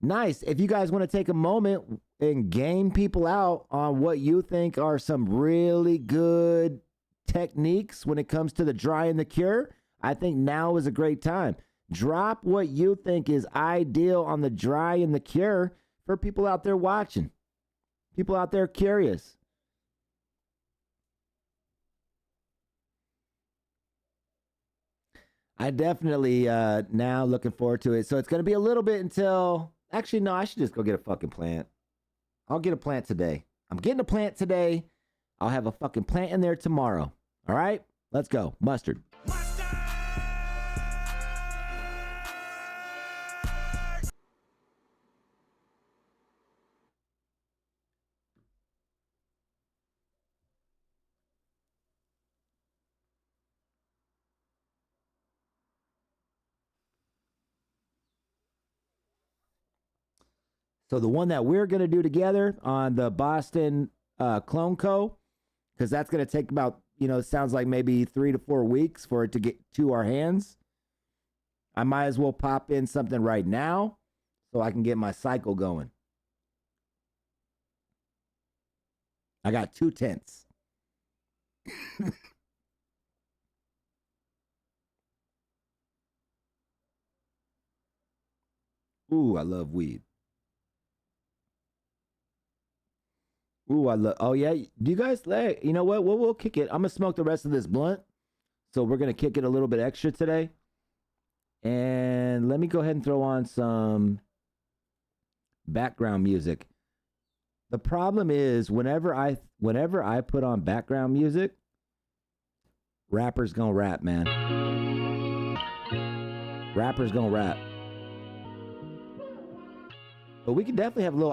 nice. If you guys want to take a moment and game people out on what you think are some really good techniques when it comes to the dry and the cure, I think now is a great time. Drop what you think is ideal on the dry and the cure for people out there watching, people out there curious. I definitely now looking forward to it. So it's going to be a little bit until, actually, no, I should just go get a fucking plant. I'll get a plant today. I'm getting a plant today. I'll have a fucking plant in there tomorrow. All right, let's go. Mustard. So the one that we're going to do together on the Boston Clone Co., because that's going to take about, it sounds like maybe 3 to 4 weeks for it to get to our hands. I might as well pop in something right now so I can get my cycle going. I got 2 tents. Ooh, I love weed. Ooh, oh yeah. Do you guys, you know what? We'll kick it. I'm going to smoke the rest of this blunt. So we're going to kick it a little bit extra today. And let me go ahead and throw on some background music. The problem is whenever I put on background music, rappers gonna rap, man. Rappers gonna rap. But we can definitely have a little,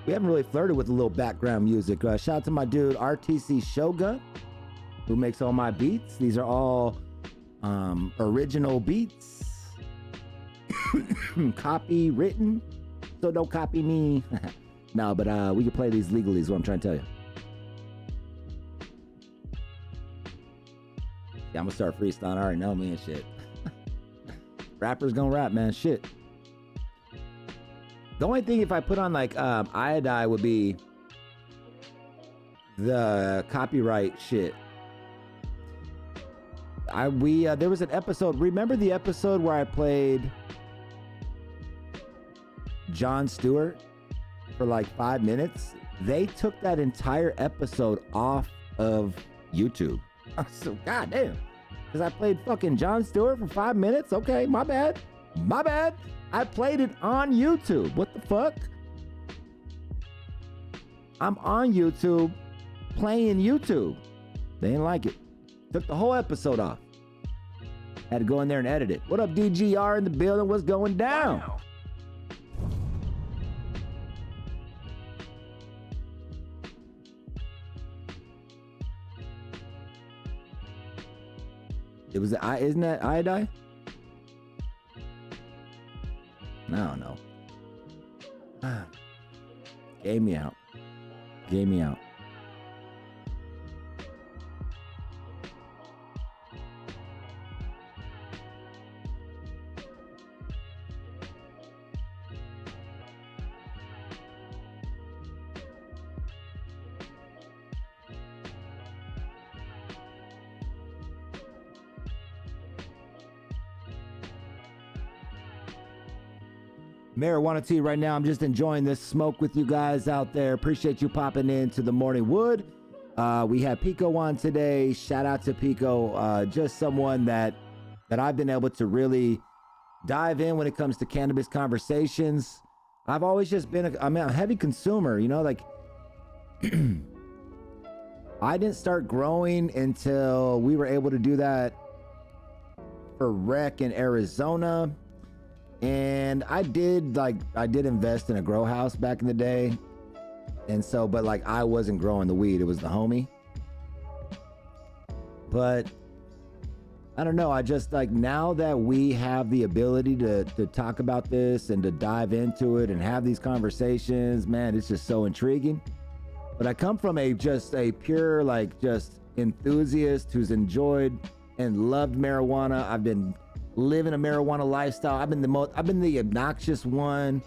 we haven't really flirted with a little background music. Shout out to my dude, RTC Shogun, who makes all my beats. These are all original beats. Copywritten, so don't copy me. No, but we can play these legally is what I'm trying to tell you. Yeah, I'm gonna start freestyling. I already know me and shit. Rappers gonna rap, man. Shit. The only thing if I put on like iodine would be the copyright shit. There was an episode. Remember the episode where I played Jon Stewart for like 5 minutes? They took that entire episode off of YouTube. So goddamn, because I played fucking Jon Stewart for 5 minutes. Okay, my bad. I played it on YouTube. What the fuck? I'm on YouTube playing YouTube. They didn't like it. Took the whole episode off. Had to go in there and edit it. What up, DGR in the building? What's going down? Wow. Isn't that iodine? I don't know. Gave me out. Marijuana tea right now. I'm just enjoying this smoke with you guys out there. Appreciate you popping into the Morning Wood. We have Pico on today. Shout out to Pico. Just someone that I've been able to really dive in when it comes to cannabis conversations. I've always just been a heavy consumer, like I didn't start growing until we were able to do that for rec in Arizona. And I did invest in a grow house back in the day. And so, but like I wasn't growing the weed, it was the homie. But I don't know, I just like now that we have the ability to talk about this and to dive into it and have these conversations, man, it's just so intriguing. But I come from a pure like just enthusiast who's enjoyed and loved marijuana. I've been living a marijuana lifestyle. I've been the obnoxious one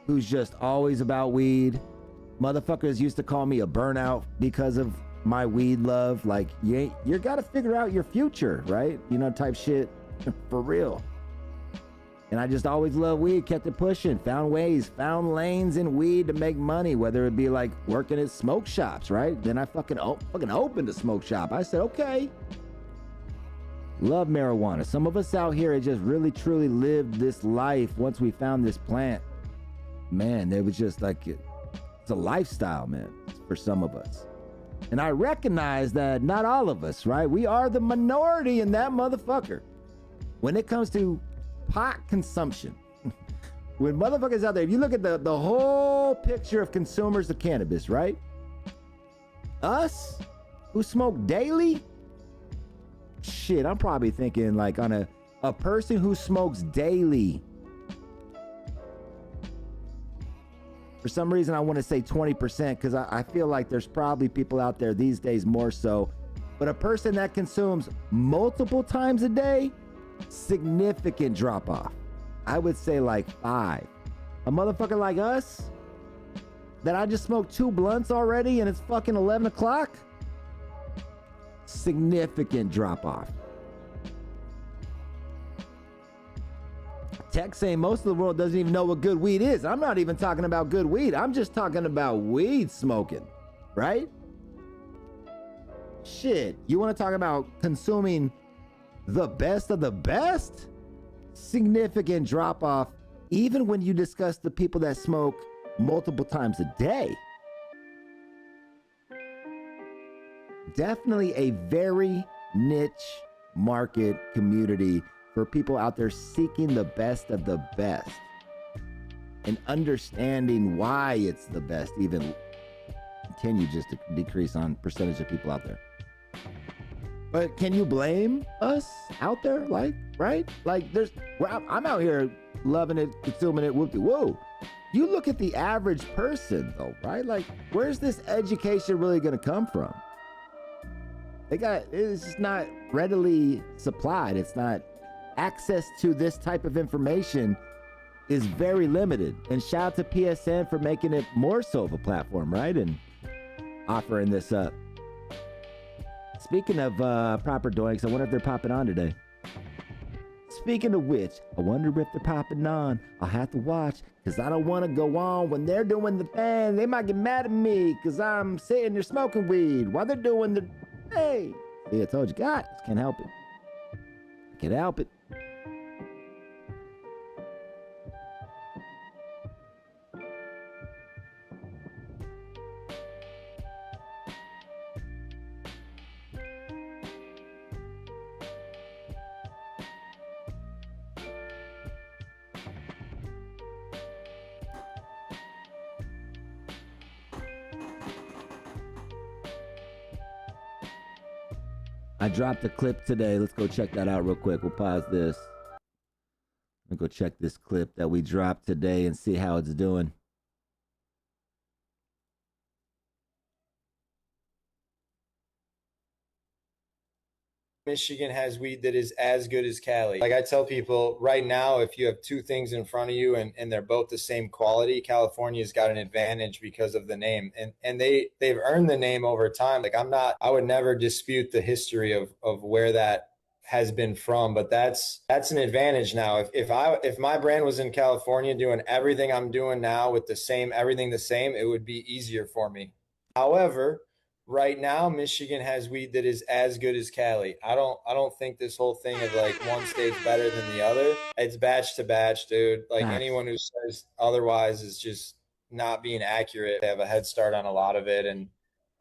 who's just always about weed. Motherfuckers used to call me a burnout because of my weed love. Like, you gotta figure out your future, right? You know, type shit. For real. And I just always loved weed, kept it pushing, found lanes in weed to make money, whether it be like working at smoke shops, right? Then I fucking opened a smoke shop. I said, okay. Love marijuana. Some of us out here had just really, truly lived this life once we found this plant. Man, it was just like, it's a lifestyle, man, for some of us. And I recognize that not all of us, right? We are the minority in that motherfucker. When it comes to pot consumption, when motherfuckers out there, if you look at the whole picture of consumers of cannabis, right? Us who smoke daily, shit, I'm probably thinking like on a person who smokes daily. For some reason, I want to say 20% because I feel like there's probably people out there these days more so. But a person that consumes multiple times a day, significant drop off. I would say like 5. A motherfucker like us that I just smoked 2 blunts already and it's fucking 11 o'clock. Significant drop off. Tech saying most of the world doesn't even know what good weed is. I'm not even talking about good weed. I'm just talking about weed smoking, right? Shit, you want to talk about consuming the best of the best? Significant drop off, even when you discuss the people that smoke multiple times a day. Definitely a very niche market community for people out there seeking the best of the best and understanding why it's the best, even continue just to decrease on percentage of people out there. But can you blame us out there? Like, right? Like, I'm out here loving it, consuming it, whoa. You look at the average person though, right? Like, where's this education really gonna come from? It's just not readily supplied. It's not, access to this type of information is very limited. And shout out to PSN for making it more so of a platform, right? And offering this up. Speaking of proper doinks, I wonder if they're popping on today. Speaking of which, I wonder if they're popping on. I'll have to watch because I don't want to go on when they're doing the thing. They might get mad at me because I'm sitting there smoking weed while they're doing the, hey. See, I told you guys, can't help it. Can't help it. I dropped a clip today. Let's go check that out real quick. We'll pause this. We'll go check this clip that we dropped today and see how it's doing. Michigan has weed that is as good as Cali. Like I tell people right now, if you have 2 things in front of you and they're both the same quality, California's got an advantage because of the name. And they've earned the name over time. Like I would never dispute the history of where that has been from, but that's an advantage now. If my brand was in California doing everything I'm doing now with everything the same, it would be easier for me. However, right now, Michigan has weed that is as good as Cali. I don't think this whole thing of like one state's better than the other. It's batch to batch, dude. Like anyone who says otherwise is just not being accurate. They have a head start on a lot of it. And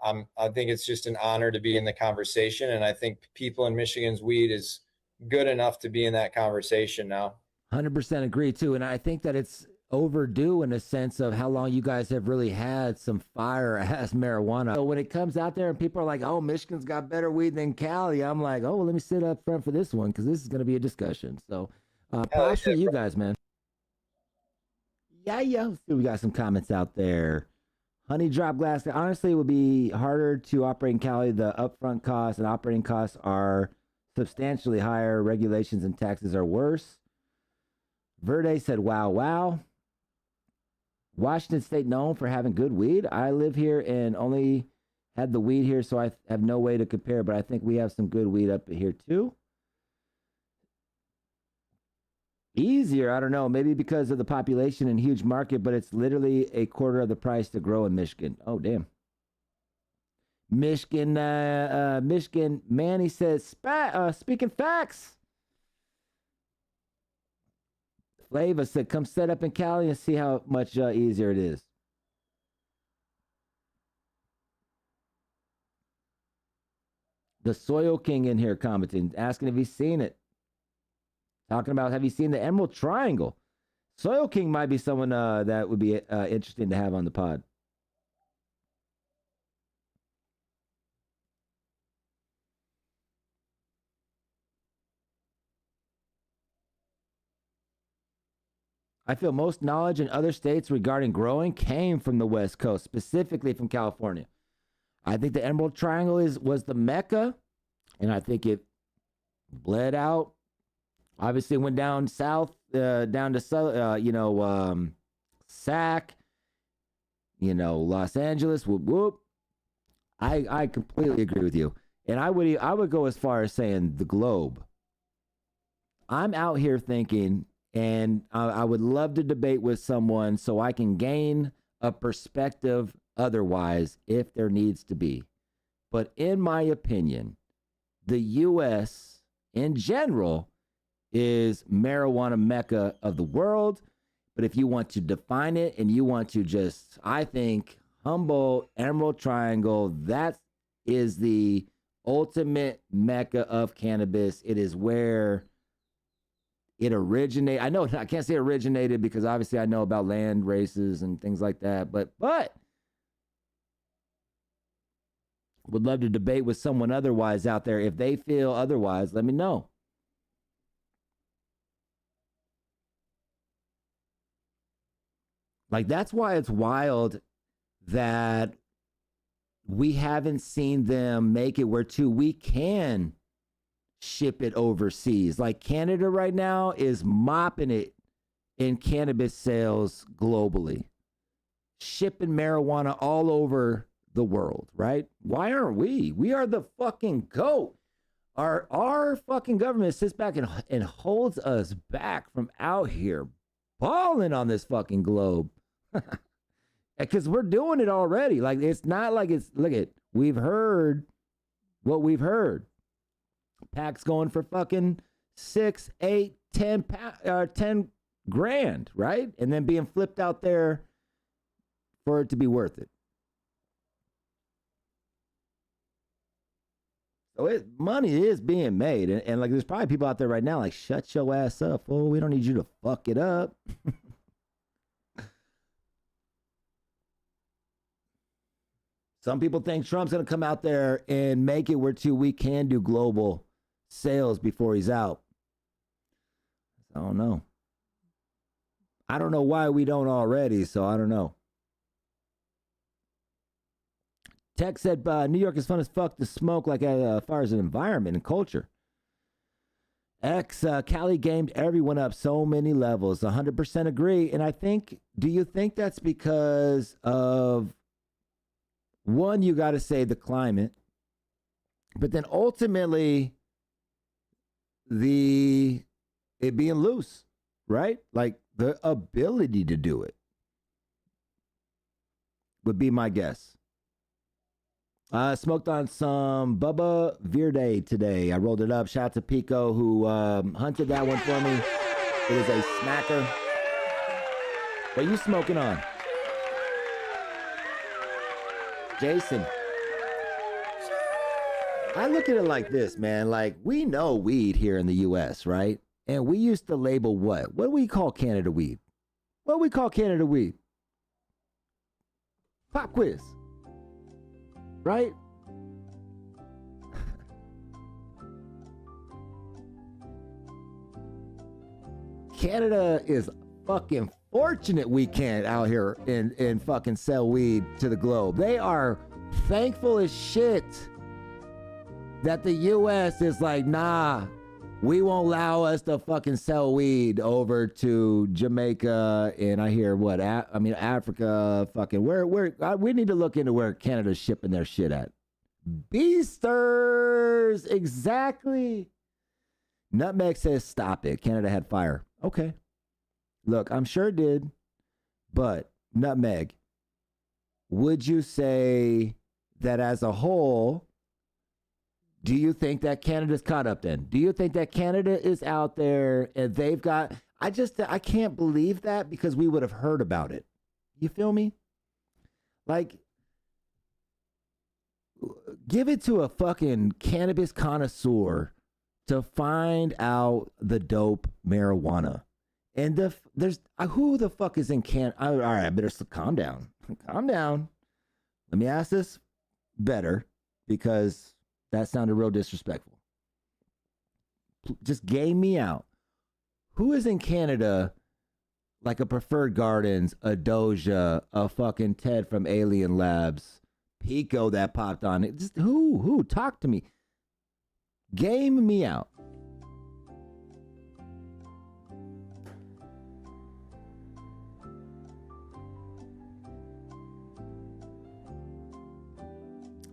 I think it's just an honor to be in the conversation. And I think people in Michigan's weed is good enough to be in that conversation now. 100% agree too. And I think that it's overdue in a sense of how long you guys have really had some fire ass marijuana. So when it comes out there and people are like, oh, Michigan's got better weed than Cali, I'm like, oh, well, let me sit up front for this one because this is going to be a discussion. So props for you guys, man. Yeah. Let's see, we got some comments out there. Honey drop glass. Honestly, it would be harder to operate in Cali. The upfront costs and operating costs are substantially higher. Regulations and taxes are worse. Verde said, wow, wow. Washington State known for having good weed. I live here and only had the weed here, so I have no way to compare, but I think we have some good weed up here too. Easier, I don't know, maybe because of the population and huge market, but it's literally a quarter of the price to grow in Michigan. Oh, damn. Michigan, Manny says, speaking facts. Flava said, come set up in Cali and see how much easier it is. The Soil King in here commenting, asking if he's seen it. Talking about, have you seen the Emerald Triangle? Soil King might be someone that would be interesting to have on the pod. I feel most knowledge in other states regarding growing came from the West Coast, specifically from California. I think the Emerald Triangle was the Mecca, and I think it bled out. Obviously, went down south, down to Sac, Los Angeles. Whoop whoop. I completely agree with you, and I would go as far as saying the globe. I'm out here thinking, and I would love to debate with someone so I can gain a perspective otherwise if there needs to be. But in my opinion, the U.S. in general is marijuana mecca of the world. But if you want to define it and you want to just, I think Humboldt, Emerald Triangle, that is the ultimate mecca of cannabis. It is where it originated. I know I can't say originated because obviously I know about land races and things like that, but would love to debate with someone otherwise out there. If they feel otherwise, let me know. Like, that's why it's wild that we haven't seen them make it where we can ship it overseas. Like, Canada right now is mopping it in cannabis sales globally, shipping marijuana all over the world, right? Why aren't we? We are the fucking GOAT. Our fucking government sits back and holds us back from out here balling on this fucking globe. Because we're doing it already. Like, it's not like it's, look at, we've heard what we've heard. Packs going for fucking 6, 8, 10 grand, right? And then being flipped out there for it to be worth it. So money is being made. And like, there's probably people out there right now like, shut your ass up. Oh, we don't need you to fuck it up. Some people think Trump's going to come out there and make it where we can do global sales before he's out. I don't know. I don't know why we don't already, so I don't know. Tech said New York is fun as fuck to smoke, like as far as an environment and culture. Cali gamed everyone up so many levels. 100% agree. And I think, do you think that's because of, one, you got to say the climate, but then ultimately it being loose, right? Like, the ability to do it would be my guess. Smoked on some Bubba Verde today. I rolled it up. Shout out to Pico who hunted that one for me. It is a smacker. What are you smoking on? Jason. I look at it like this, man. Like, we know weed here in the U.S., right? And we used to label what? What do we call Canada weed? What do we call Canada weed? Pop quiz. Right? Canada is fucking fortunate we can't out here and fucking sell weed to the globe. They are thankful as shit that the U.S. is like, nah, we won't allow us to fucking sell weed over to Jamaica and I hear what? Africa, fucking where we need to look into where Canada's shipping their shit at. Beasters, exactly. Nutmeg says, stop it. Canada had fire. Okay. Look, I'm sure it did, but Nutmeg, would you say that as a whole, do you think that Canada's caught up then? Do you think that Canada is out there and they've got, I can't believe that because we would have heard about it. You feel me? Like, give it to a fucking cannabis connoisseur to find out the dope marijuana. And there's, who the fuck is in Canada? All right, I better calm down. Calm down. Let me ask this better because that sounded real disrespectful. Just game me out. Who is in Canada like a Preferred Gardens, a Doja, a fucking Ted from Alien Labs, Pico that popped on it? Just who? Talk to me. Game me out.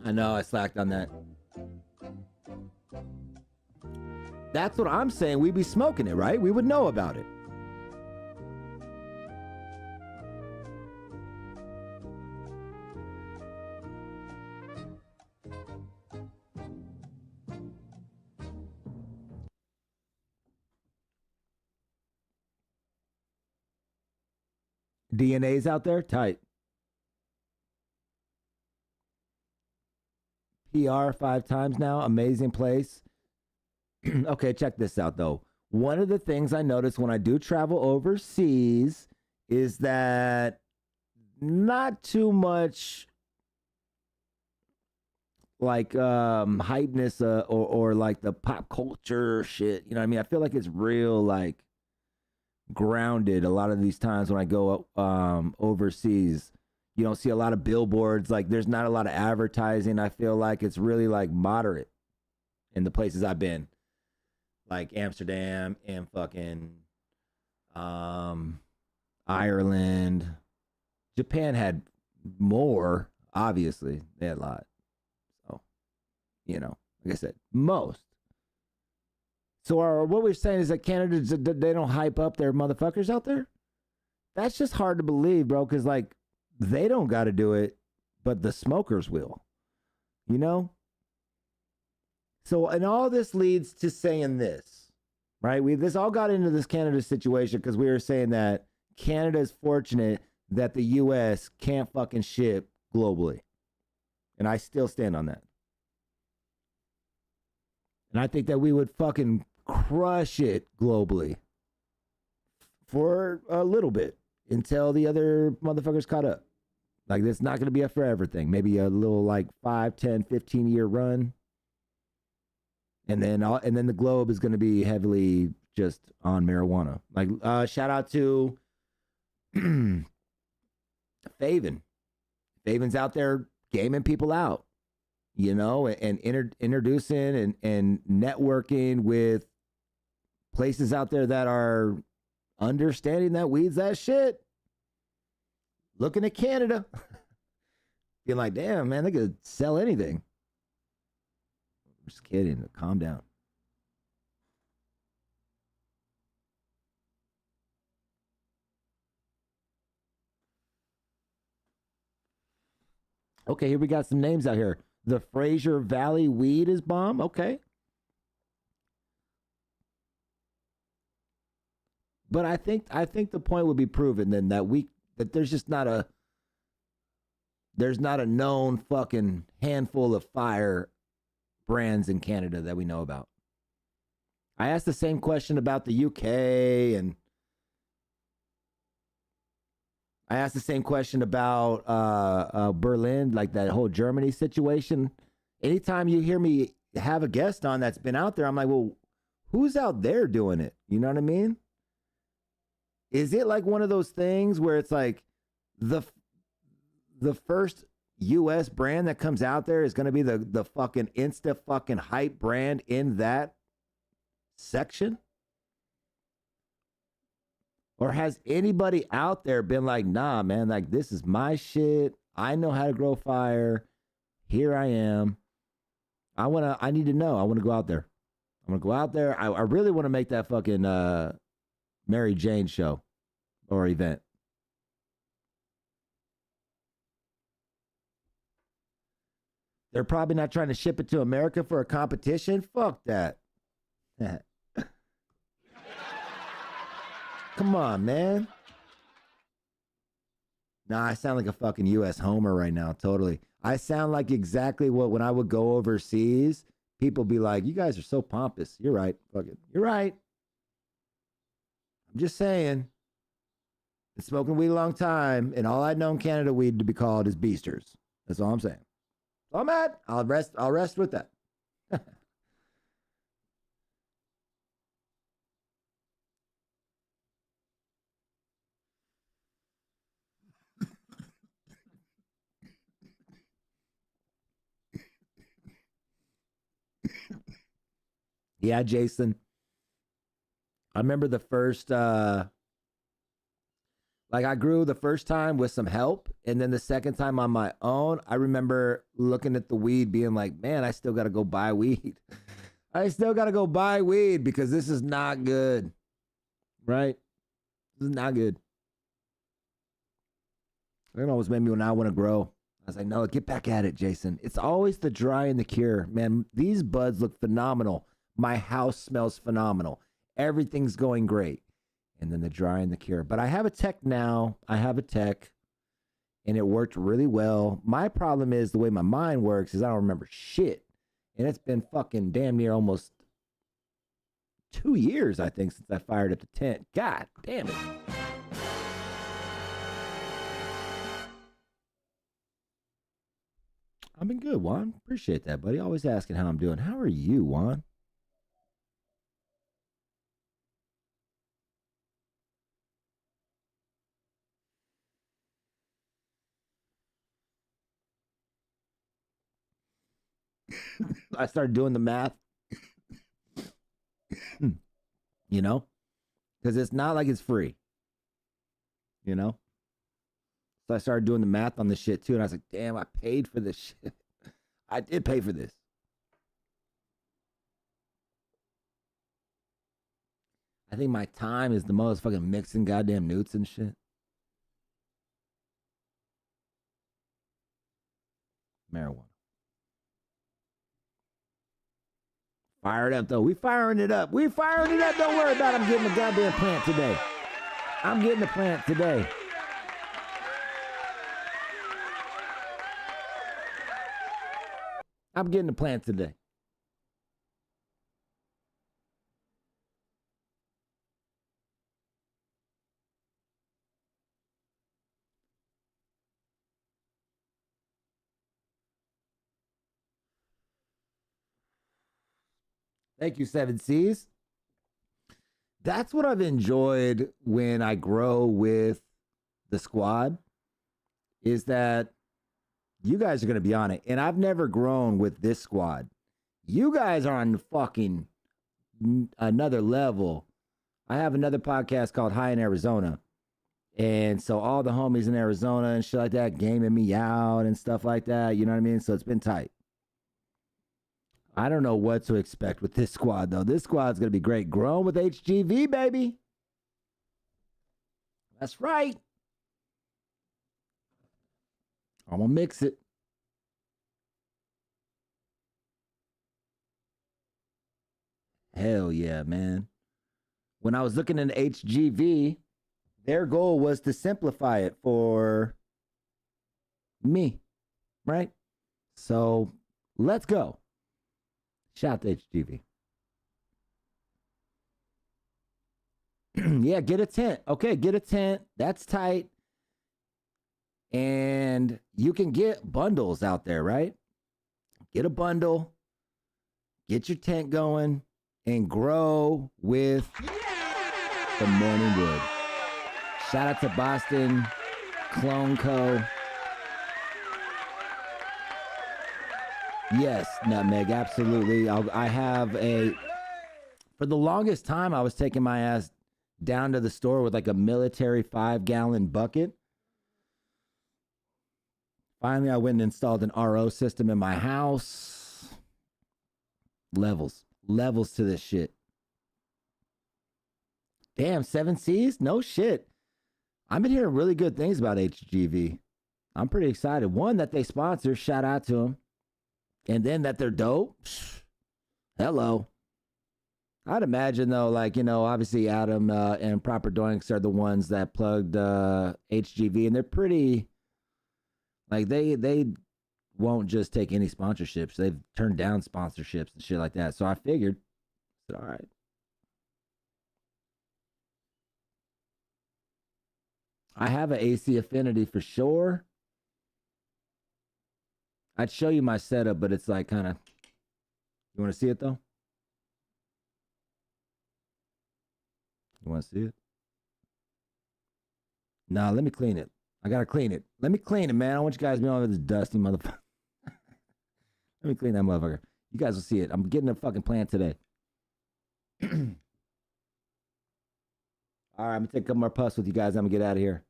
I know I slacked on that. That's what I'm saying. We'd be smoking it, right? We would know about it. DNA's out there? Tight. PR 5 times now. Amazing place. Okay, check this out, though. One of the things I notice when I do travel overseas is that not too much like hypeness or like the pop culture shit. You know what I mean? I feel like it's real like grounded a lot of these times when I go overseas. You don't see a lot of billboards. Like there's not a lot of advertising. I feel like it's really like moderate in the places I've been. Like Amsterdam and fucking Ireland. Japan had more, obviously. They had a lot. So, you know, like I said, most. So what we're saying is that Canada, they don't hype up their motherfuckers out there? That's just hard to believe, bro, because, like, they don't got to do it, but the smokers will. You know? So, and all this leads to saying this, right? This all got into this Canada situation because we were saying that Canada is fortunate that the U.S. can't fucking ship globally. And I still stand on that. And I think that we would fucking crush it globally for a little bit until the other motherfuckers caught up. Like, it's not going to be a forever thing. Maybe a little like 5, 10, 15-year run. And then the globe is going to be heavily just on marijuana. Like, shout out to Faven. Faven's out there gaming people out, you know, and introducing and networking with places out there that are understanding that weed's that shit. Looking at Canada. Being like, damn, man, they could sell anything. I'm just kidding. Calm down. Okay, here we got some names out here. The Fraser Valley weed is bomb. Okay. But I think the point would be proven then that there's just not a known fucking handful of fire brands in Canada that we know about. I asked the same question about the UK, and I asked the same question about Berlin, like that whole Germany situation. Anytime you hear me have a guest on that's been out there, I'm like, well, who's out there doing it? You know what I mean? Is it like one of those things where it's like the first US brand that comes out there is going to be the fucking insta fucking hype brand in that section? Or has anybody out there been like, nah, man, like this is my shit. I know how to grow fire. Here I am. I need to know. I want to go out there. I'm going to go out there. I really want to make that fucking Mary Jane show or event. They're probably not trying to ship it to America for a competition. Fuck that. Come on, man. Nah, I sound like a fucking U.S. homer right now. Totally. I sound like exactly what when I would go overseas, people be like, you guys are so pompous. You're right. Fuck it. You're right. I'm just saying. Been smoking weed a long time, and all I know in Canada weed to be called is beasters. That's all I'm saying. So I'm at. I'll rest with that. Yeah, Jason. I remember the first, like I grew the first time with some help. And then the second time on my own, I remember looking at the weed being like, man, I still got to go buy weed. I still got to go buy weed because this is not good. Right? This is not good. It always made me when I want to grow. I was like, no, get back at it, Jason. It's always the dry and the cure. Man, these buds look phenomenal. My house smells phenomenal. Everything's going great. And then the dry and the cure. But I have a tech now. I have a tech. And it worked really well. My problem is the way my mind works is I don't remember shit. And it's been fucking damn near almost 2 years, I think, since I fired up the tent. God damn it. I've been good, Juan. Appreciate that, buddy. Always asking how I'm doing. How are you, Juan? I started doing the math, you know, because it's not like it's free, you know. So I started doing the math on this shit too, and I was like, damn, I paid for this shit. I did pay for this. I think my time is the most fucking mixing goddamn newts and shit. Marijuana. Fire it up, though. We firing it up. We firing it up. Don't worry about it. I'm getting the goddamn plant today. I'm getting the plant today. I'm getting the plant today. Thank you, 7Cs. That's what I've enjoyed when I grow with the squad, is that you guys are going to be on it. And I've never grown with this squad. You guys are on fucking another level. I have another podcast called High in Arizona. And so all the homies in Arizona and shit like that gaming me out and stuff like that. You know what I mean? So it's been tight. I don't know what to expect with this squad, though. This squad's going to be great. Grown with HGV, baby. That's right. I'm going to mix it. Hell yeah, man. When I was looking into HGV, their goal was to simplify it for me, right? So let's go. Shout out to HGV. Yeah, get a tent. Okay, get a tent. That's tight. And you can get bundles out there, right? Get a bundle. Get your tent going. And grow with the Morning Wood. Shout out to Boston Clone Co. Yes, Nutmeg, absolutely. I have a. For the longest time, I was taking my ass down to the store with like a military 5-gallon bucket. Finally, I went and installed an RO system in my house. Levels to this shit. Damn, 7Cs? No shit. I've been hearing really good things about HGV. I'm pretty excited. One, that they sponsor, shout out to them. And then that they're dope. Hello. I'd imagine though, like, you know, obviously Adam and Proper Doinks are the ones that plugged HGV, and they're pretty, like, they won't just take any sponsorships. They've turned down sponsorships and shit like that. So I figured, all right. I have an AC affinity for sure. I'd show you my setup, but it's like kind of, you want to see it though? You want to see it? Nah, let me clean it. I got to clean it. Let me clean it, man. I want you guys to be on this dusty motherfucker. Let me clean that motherfucker. You guys will see it. I'm getting a fucking plant today. All right, I'm going to take a couple more puffs with you guys. I'm going to get out of here.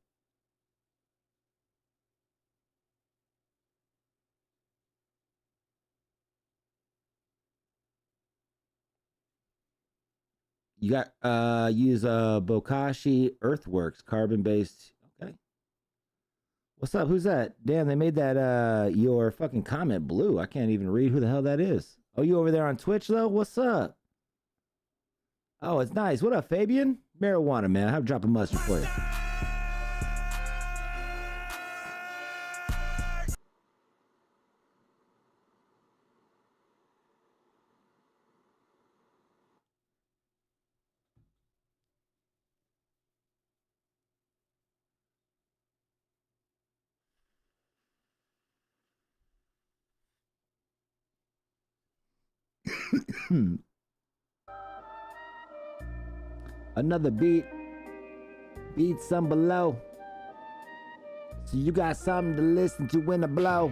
You got use Bokashi Earthworks carbon-based. Okay. What's up? Who's that? Damn, they made that your fucking comment blue. I can't even read who the hell that is. Oh, you over there on Twitch though? What's up? Oh, it's nice. What up, Fabian? Marijuana, man. I have to drop a mustard for you. Another beat some below, so you got something to listen to when I blow.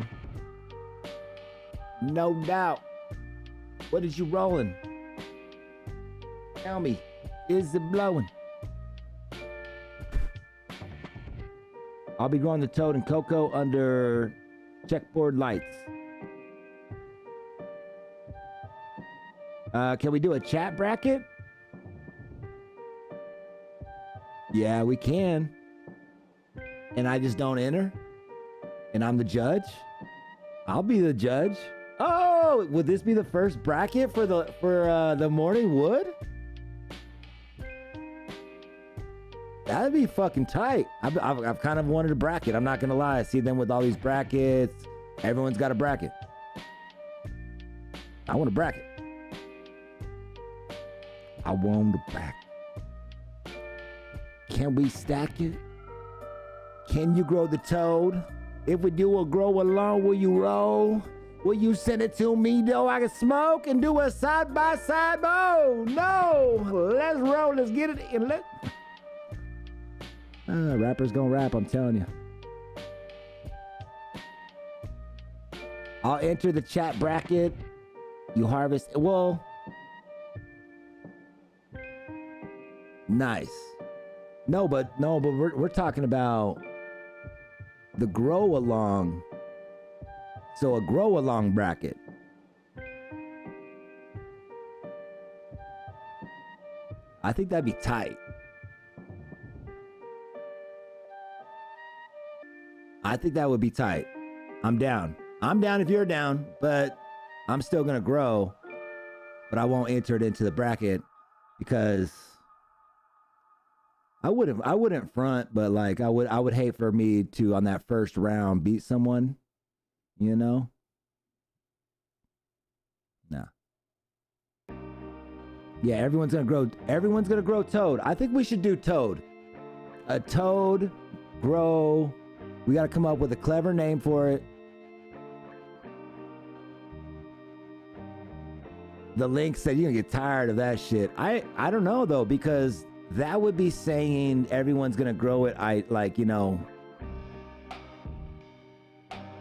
No doubt. What is you rolling? Tell me, is it blowing? I'll be growing the toad and cocoa under checkboard lights. Can we do a chat bracket? Yeah, we can. And I just don't enter? And I'm the judge? I'll be the judge. Oh, would this be the first bracket for the morning wood? That'd be fucking tight. I've kind of wanted a bracket. I'm not gonna lie. I see them with all these brackets. Everyone's got a bracket. I want a bracket. I want a bracket. Can we stack it? Can you grow the toad? If we do a grow along, will you roll? Will you send it to me though? I can smoke and do a side by side. Oh no! Let's roll. Let's get it. And rapper's gonna rap. I'm telling you. I'll enter the chat bracket. You harvest. Well, nice. No, but we're talking about the grow along. So a grow along bracket. I think that'd be tight. I think that would be tight. I'm down. I'm down if you're down, but I'm still gonna grow, but I won't enter it into the bracket because I wouldn't front, but like I would hate for me to on that first round beat someone, you know? Nah. Yeah, everyone's gonna grow toad. I think we should do toad. A toad grow. We gotta come up with a clever name for it. The link said you're gonna get tired of that shit. I don't know though, because that would be saying everyone's gonna grow it.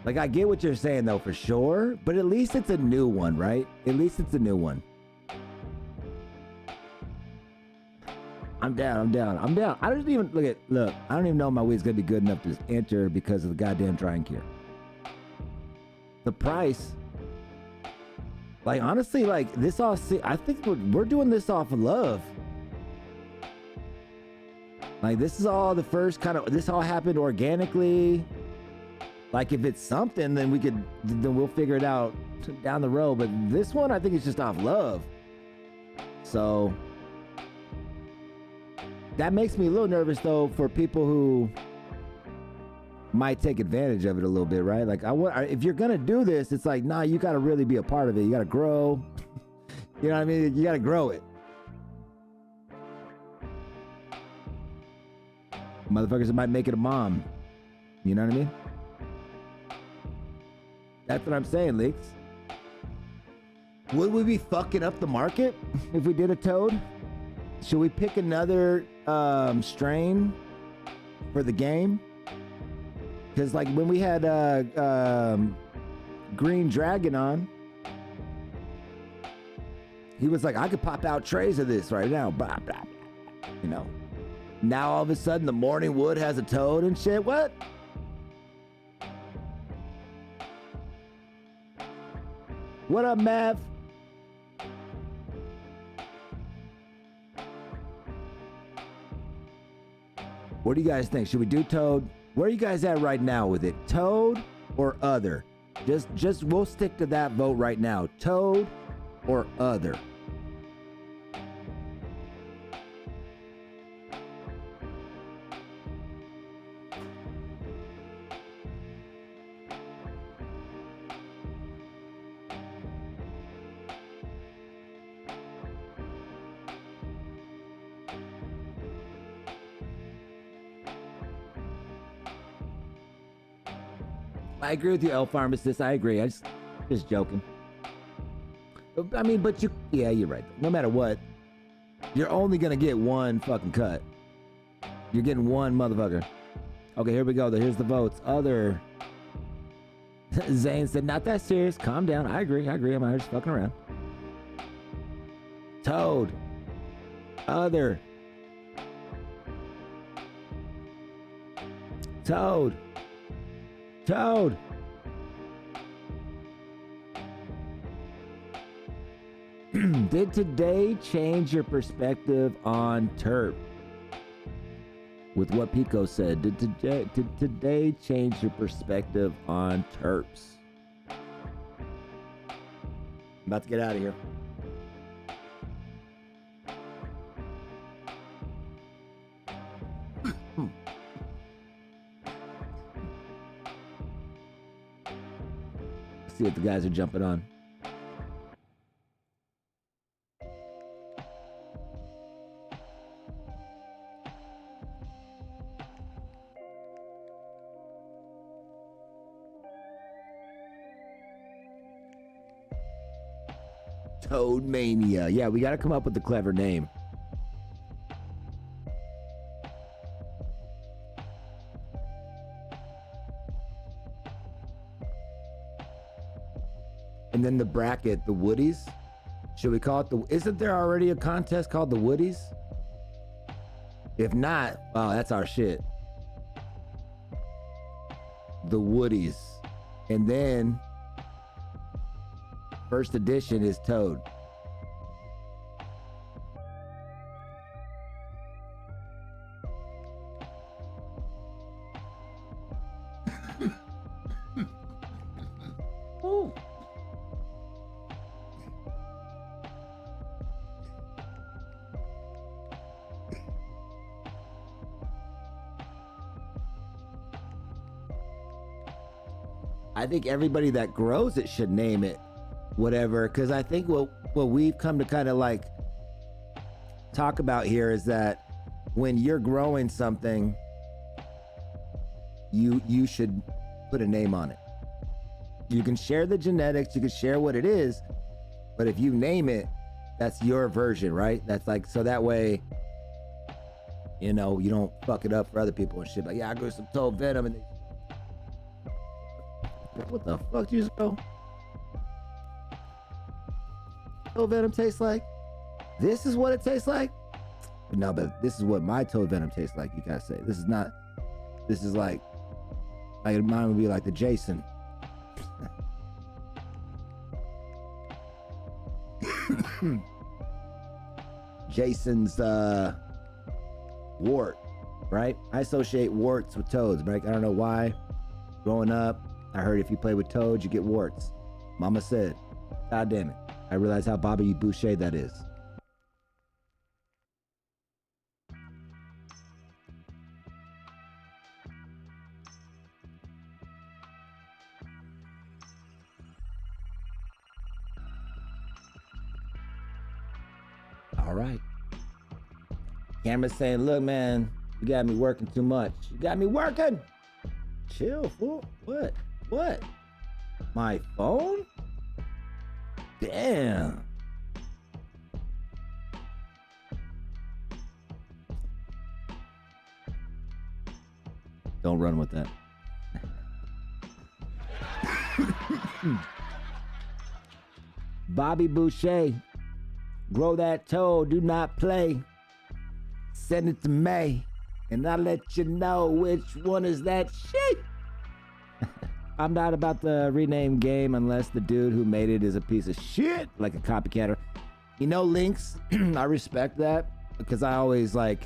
Like, I get what you're saying, though, for sure. But at least it's a new one, right? At least it's a new one. I'm down. I don't even, look, I don't even know if my weed's going to be good enough to enter because of the goddamn drying cure. The price, like, honestly, like, this all, I think we're doing this off of love. Like, this is all the first kind of, this all happened organically. Like, if it's something, then we'll figure it out down the road. But this one, I think it's just off love. So that makes me a little nervous, though, for people who might take advantage of it a little bit, right? Like, if you're gonna do this, it's like, nah, you gotta really be a part of it. You gotta grow. You know what I mean? You gotta grow it. Motherfuckers that might make it a mom. You know what I mean? That's what I'm saying, Leaks. Would we be fucking up the market if we did a toad? Should we pick another strain for the game? Because, like, when we had Green Dragon on, he was like, I could pop out trays of this right now. Blah, blah, blah. You know? Now, all of a sudden, the Morning Wood has a toad and shit. What? What up, Mav? What do you guys think? Should we do toad? Where are you guys at right now with it? Toad or other? Just we'll stick to that vote right now. Toad or other? I agree with you, El Pharmacist. I agree. I just joking. I mean, but yeah, you're right. No matter what, you're only gonna get one fucking cut. You're getting one motherfucker. Okay, here we go. Here's the votes. Other. Zane said, not that serious. Calm down. I agree. I'm out just fucking around. Toad. Other. Toad. Toad. Did today change your perspective on terp? With what Pico said, did today change your perspective on terps? I'm about to get out of here. See if the guys are jumping on. Toad Mania. Yeah, we got to come up with a clever name. And then the bracket, the Woodies. Should we call it isn't there already a contest called the Woodies? If not, oh, that's our shit. The Woodies. And then first edition is Toad. Ooh. I think everybody that grows it should name it whatever, because I think what we've come to kind of like talk about here is that when you're growing something, you should put a name on it. You can share the genetics, you can share what it is, but if you name it, that's your version, right? That's like, so that way, you know, you don't fuck it up for other people and shit. Like, yeah, I grew some Toad Venom and What the fuck you just go? Toad venom tastes like? This is what it tastes like? No, but this is what my toad venom tastes like, you gotta say. This is not, this is like mine would be like the Jason. Jason's wart, right? I associate warts with toads, right? I don't know why. Growing up, I heard if you play with toads, you get warts. Mama said, God damn it. I realize how Bobby Boucher that is. All right. Camera's saying, look, man, you got me working too much. You got me working. Chill, fool. What? What? My phone? Damn. Don't run with that. Bobby Boucher. Grow that toad, do not play. Send it to May, and I'll let you know which one is that shit. I'm not about the rename game unless the dude who made it is a piece of shit, like a copycatter. You know, Lynx, I respect that because I always I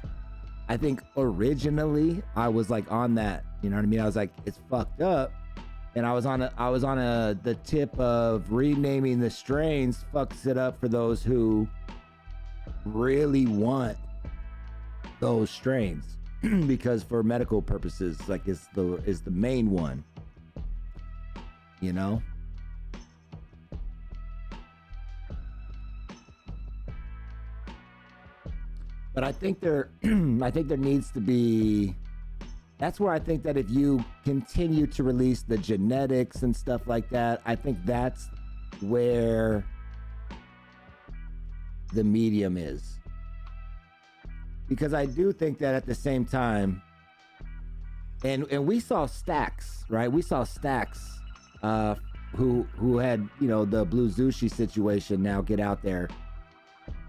think originally I was like on that, you know what I mean? I was like, it's fucked up. And I was on the tip of renaming the strains fucks it up for those who really want those strains because for medical purposes, like is the main one, you know? But I think there needs to be. That's where I think that if you continue to release the genetics and stuff like that, I think that's where the medium is. Because I do think that at the same time, and we saw Stacks, right? We saw Stacks, who had, you know, the Blue Zushi situation now get out there.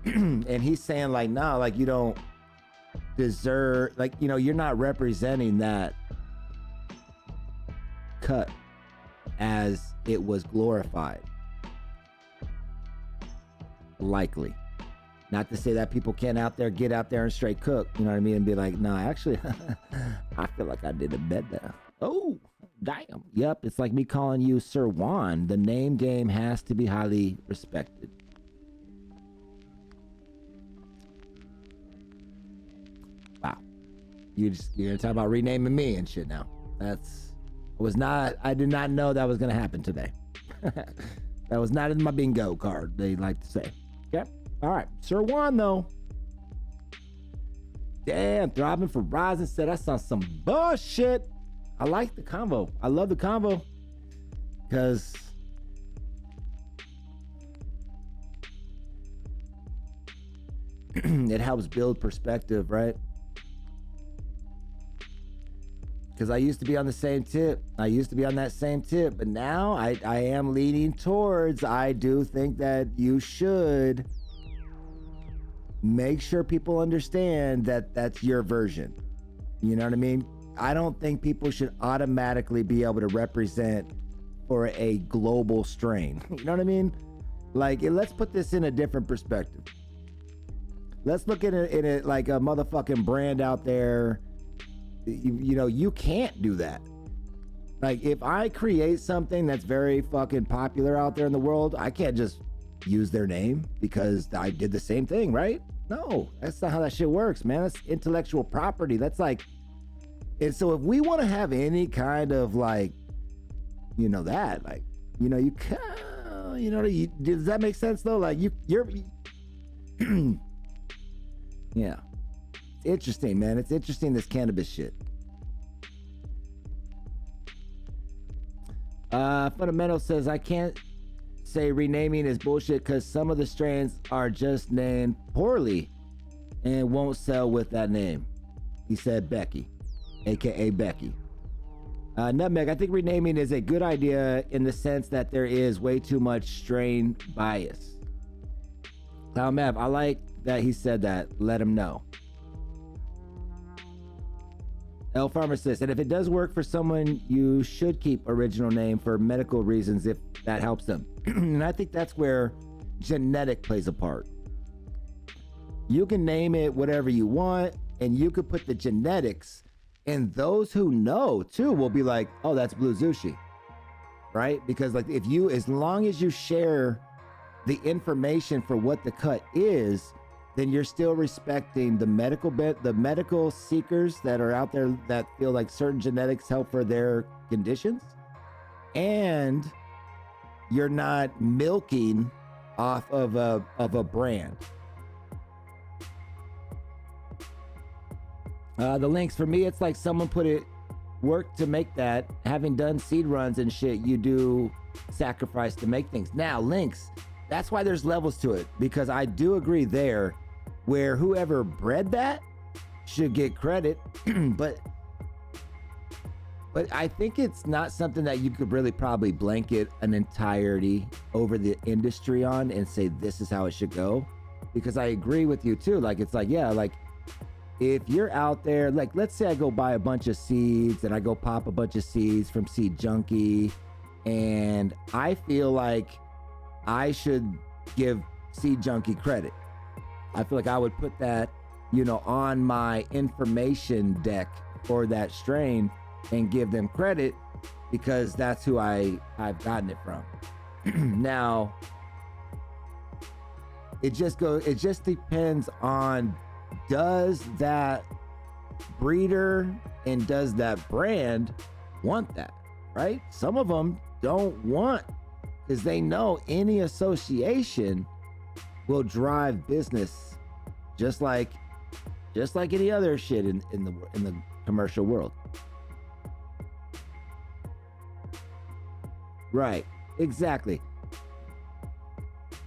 And he's saying like, nah, like you don't deserve, like, you know, you're not representing that cut as it was glorified. Likely. Not to say that people can't get out there and straight cook, you know what I mean, and be like, nah, actually, I feel like I did it better. Oh, damn. Yep, it's like me calling you Sir Juan. The name game has to be highly respected. You're gonna talk about renaming me and shit now. I did not know that was gonna happen today. That was not in my bingo card, they like to say. Okay, all right, Sir Juan though. Damn, Throbbing for Rising said I saw some bullshit. I like the combo. I love the combo. Because it helps build perspective, right? Because I used to be on the same tip. I used to be on that same tip, but now I am leaning towards, I do think that you should make sure people understand that that's your version. You know what I mean? I don't think people should automatically be able to represent for a global strain. You know what I mean? Like, let's put this in a different perspective. Let's look at it like a motherfucking brand out there. You know, you can't do that. Like, if I create something that's very fucking popular out there in the world, I can't just use their name because I did the same thing, right? No, that's not how that shit works, man. That's intellectual property. That's like, and so if we want to have any kind of like, you know, that, like, you know, you can, you know, does that make sense though? Like you're yeah. Interesting, man. It's interesting, this cannabis shit. Fundamental says I can't say renaming is bullshit because some of the strains are just named poorly and won't sell with that name. He said Becky, aka Becky. Nutmeg, I think renaming is a good idea in the sense that there is way too much strain bias. Cloud Map, I like that he said that. Let him know. L Pharmacist, and if it does work for someone, you should keep original name for medical reasons if that helps them. And I think that's where genetic plays a part. You can name it whatever you want, and you could put the genetics, and those who know too will be like, oh, that's Blue Zushi, right? Because like if you, as long as you share the information for what the cut is, then you're still respecting the medical seekers that are out there that feel like certain genetics help for their conditions, and you're not milking off of a brand. The links, for me, it's like someone put it work to make that. Having done seed runs and shit, you do sacrifice to make things. Now, links, that's why there's levels to it, because I do agree there where whoever bred that should get credit, but I think it's not something that you could really probably blanket an entirety over the industry on and say this is how it should go, because I agree with you too. Like, it's like, yeah, like if you're out there, like let's say I go buy a bunch of seeds and I go pop a bunch of seeds from Seed Junkie, and I feel like I should give Seed Junkie credit. I feel like I would put that, you know, on my information deck for that strain and give them credit because that's who I've gotten it from. Now, it just depends on, does that breeder and does that brand want that, right? Some of them don't want, because they know any association will drive business, just like any other shit in the commercial world. Right, exactly.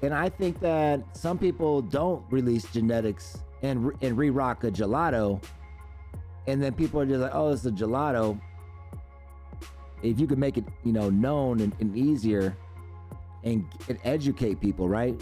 And I think that some people don't release genetics and re-rock a gelato, and then people are just like, oh, it's a gelato. If you could make it, you know, known and easier and educate people, right?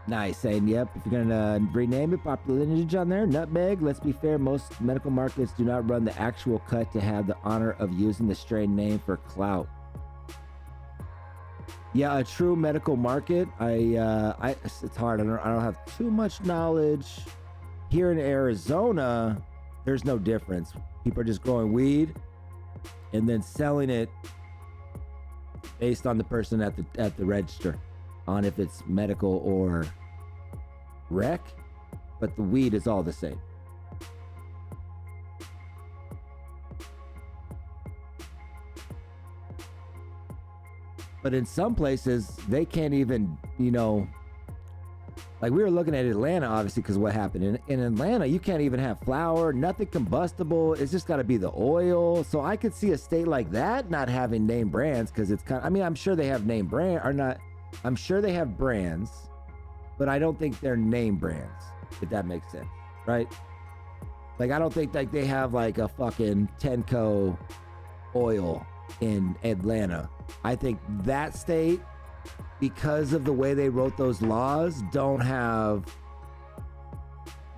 Nice. And yep, if you're gonna rename it, pop the lineage on there. Nutmeg. Let's be fair, most medical markets do not run the actual cut to have the honor of using the strain name for clout. Yeah, a true medical market. It's hard. I don't have too much knowledge. Here in Arizona, there's no difference. People are just growing weed and then selling it based on the person at the register, on if it's medical or rec, but the weed is all the same. But in some places, they can't even, you know, like we were looking at Atlanta, obviously, because what happened in Atlanta, you can't even have flour, nothing combustible. It's just got to be the oil. So I could see a state like that not having name brands, because it's kind of, I mean, I'm sure they have name brand or not. I'm sure they have brands, but I don't think they're name brands, if that makes sense, right? Like, I don't think like they have like a fucking Tenco oil in Atlanta. I think that state, because of the way they wrote those laws, don't have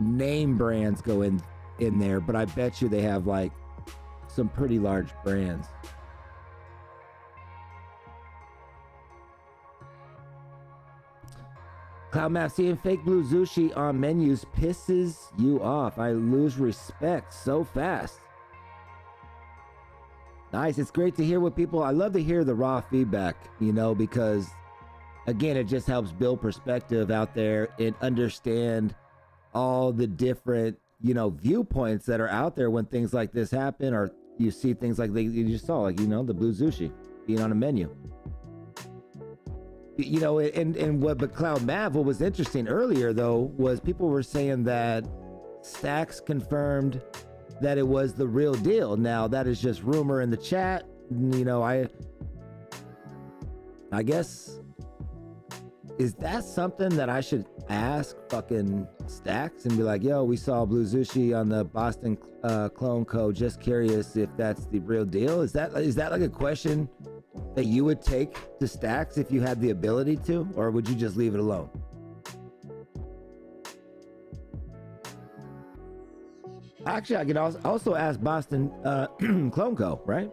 name brands go in there, but I bet you they have like some pretty large brands. Cloud Map, seeing fake Blue Zushi on menus pisses you off. I lose respect so fast. Nice. It's great to hear what people, I love to hear the raw feedback, you know, because again, it just helps build perspective out there and understand all the different, you know, viewpoints that are out there when things like this happen, or you see things like you just saw, like, you know, the Blue Zushi being on a menu. You know, and but Cloud Mav, what was interesting earlier though was people were saying that Stacks confirmed that it was the real deal. Now that is just rumor in the chat. You know, I guess, is that something that I should ask fucking Stacks and be like, yo, we saw Blue Zushi on the Boston Clone Co. Just curious if that's the real deal. Is that like a question that you would take to Stacks if you had the ability to, or would you just leave it alone? Actually, I could also ask Boston Clone Co., right?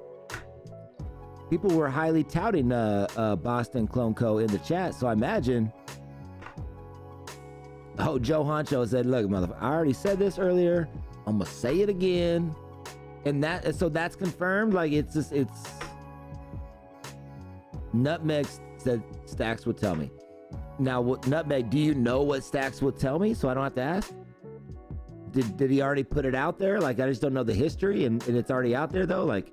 People were highly touting Boston Clone Co. in the chat, so I imagine. Oh, Joe Honcho said, "Look, motherfucker, I already said this earlier. I'm gonna say it again," and so that's confirmed. Like it's Nutmeg said Stacks would tell me. Now, Nutmeg, do you know what Stacks would tell me, so I don't have to ask? Did he already put it out there? Like I just don't know the history, and it's already out there though. Like.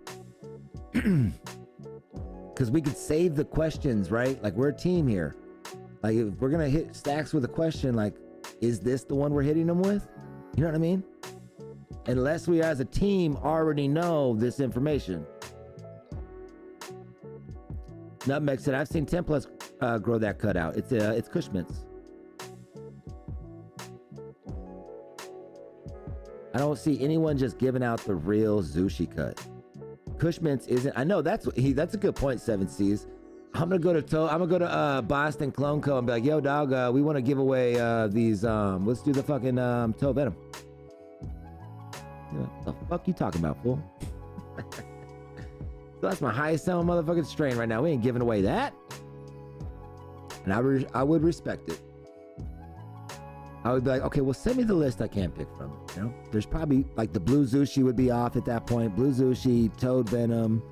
Because we could save the questions, right? Like we're a team here. Like if we're gonna hit Stacks with a question, like, is this the one we're hitting them with? You know what I mean? Unless we as a team already know this information. Nutmeg said, I've seen 10 plus grow that cutout. It's Cushman's. I don't see anyone just giving out the real Zushi cut. Cushman's isn't. I know that's a good point. 7Cs. I'm gonna go to Boston Clone Co. and be like, yo, dog, we want to give away these. Let's do the fucking toe venom. What the fuck you talking about, fool? So that's my highest selling motherfucking strain right now. We ain't giving away that. And I would respect it. I would be like, okay, well, send me the list I can't pick from. You know, there's probably like the Blue Zushi would be off at that point. Blue Zushi, Toad Venom,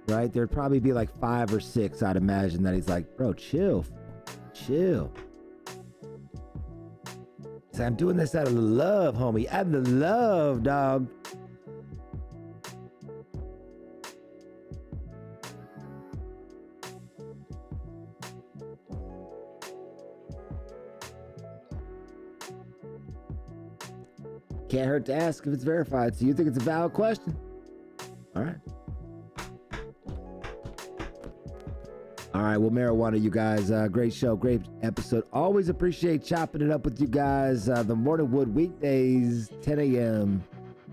right? There'd probably be like 5 or 6. I'd imagine that he's like, bro, chill. So I'm doing this out of love, homie. Out of the love, dog. Can't hurt to ask if it's verified. So you think it's a valid question? All right. All right. Well, marijuana, you guys. Great show. Great episode. Always appreciate chopping it up with you guys. The Morning Wood weekdays, 10 a.m.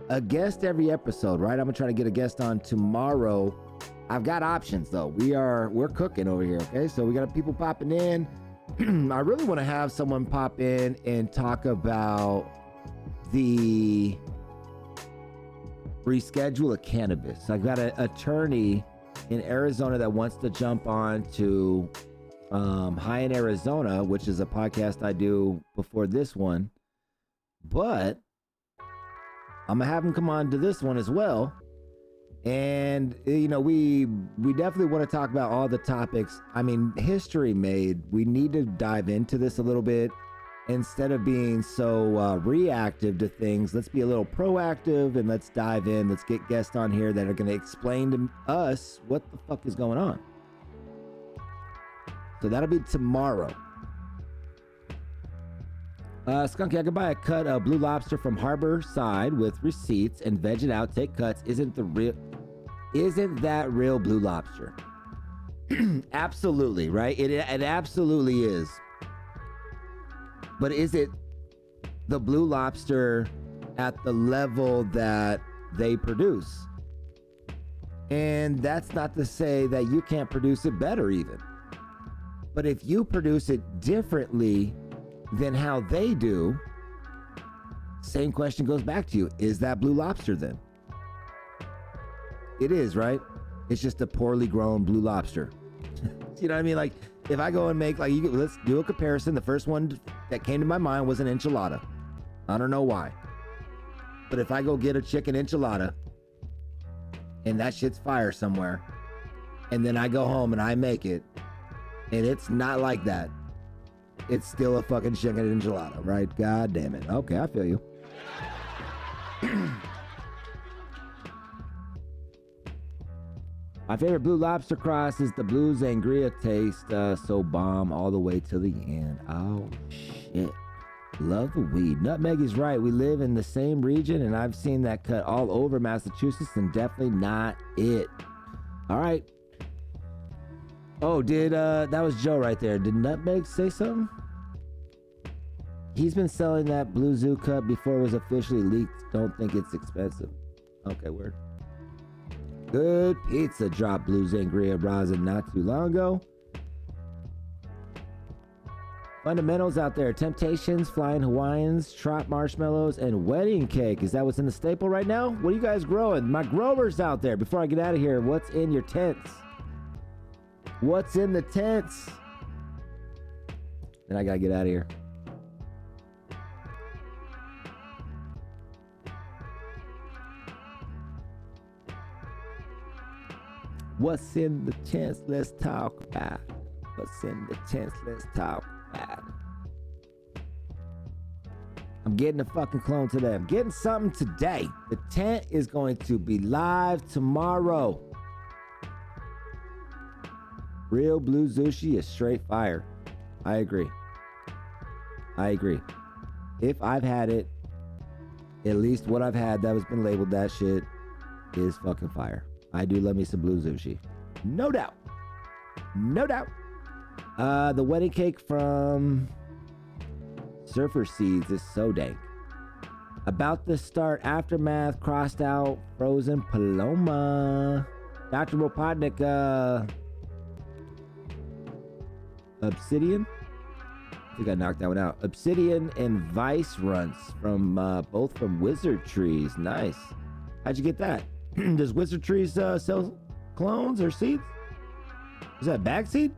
A guest every episode, right? I'm going to try to get a guest on tomorrow. I've got options, though. We're cooking over here, okay? So we got people popping in. I really want to have someone pop in and talk about the reschedule of cannabis. I've got an attorney in Arizona that wants to jump on to High in Arizona, which is a podcast I do before this one, but I'm gonna have him come on to this one as well. And you know, we definitely want to talk about all the topics. I mean, history made. We need to dive into this a little bit. Instead of being so reactive to things, let's be a little proactive and let's dive in. Let's get guests on here that are going to explain to us what the fuck is going on. So that'll be tomorrow. Skunky, I could buy a cut of Blue Lobster from Harbor Side with receipts and veg it out, take cuts. Isn't that real Blue Lobster? Absolutely, right? It absolutely is. But is it the Blue Lobster at the level that they produce? And that's not to say that you can't produce it better even. But if you produce it differently than how they do, same question goes back to you. Is that Blue Lobster then? It is, right? It's just a poorly grown Blue Lobster. You know what I mean? Like, if I go and make, like, let's do a comparison. The first one that came to my mind was an enchilada. I don't know why. But if I go get a chicken enchilada and that shit's fire somewhere, and then I go home and I make it, and it's not like that, it's still a fucking chicken enchilada, right? God damn it. Okay, I feel you. My favorite Blue Lobster cross is the Blue Sangria taste. So bomb all the way to the end. Oh, shit. Love the weed. Nutmeg is right. We live in the same region, and I've seen that cut all over Massachusetts, and definitely not it. All right. Oh, that was Joe right there. Did Nutmeg say something? He's been selling that Blue Zoo cup before it was officially leaked. Don't think it's expensive. Okay, word. Good pizza dropped Blue Sangria Rosin not too long ago. Fundamentals out there. Temptations, Flying Hawaiians, Trot Marshmallows, and Wedding Cake. Is that what's in the staple right now? What are you guys growing? My growers out there. Before I get out of here, what's in your tents? What's in the tents? Then I gotta get out of here. What's in the tents? Let's talk about. What's in the tents? Let's talk about. I'm getting a fucking clone today. I'm getting something today. The tent is going to be live tomorrow. Real Blue Sushi is straight fire. I agree. If I've had it, at least what I've had that has been labeled that shit is fucking fire. I do love me some Blue Sushi. No doubt. The wedding cake from Surfer Seeds is so dank. About to start Aftermath, crossed out Frozen Paloma. Dr. Ropotnik, Obsidian? I think I knocked that one out. Obsidian and Vice Runts from both from Wizard Trees. Nice. How'd you get that? Does Wizard Trees sell clones or seeds? Is that bag seed?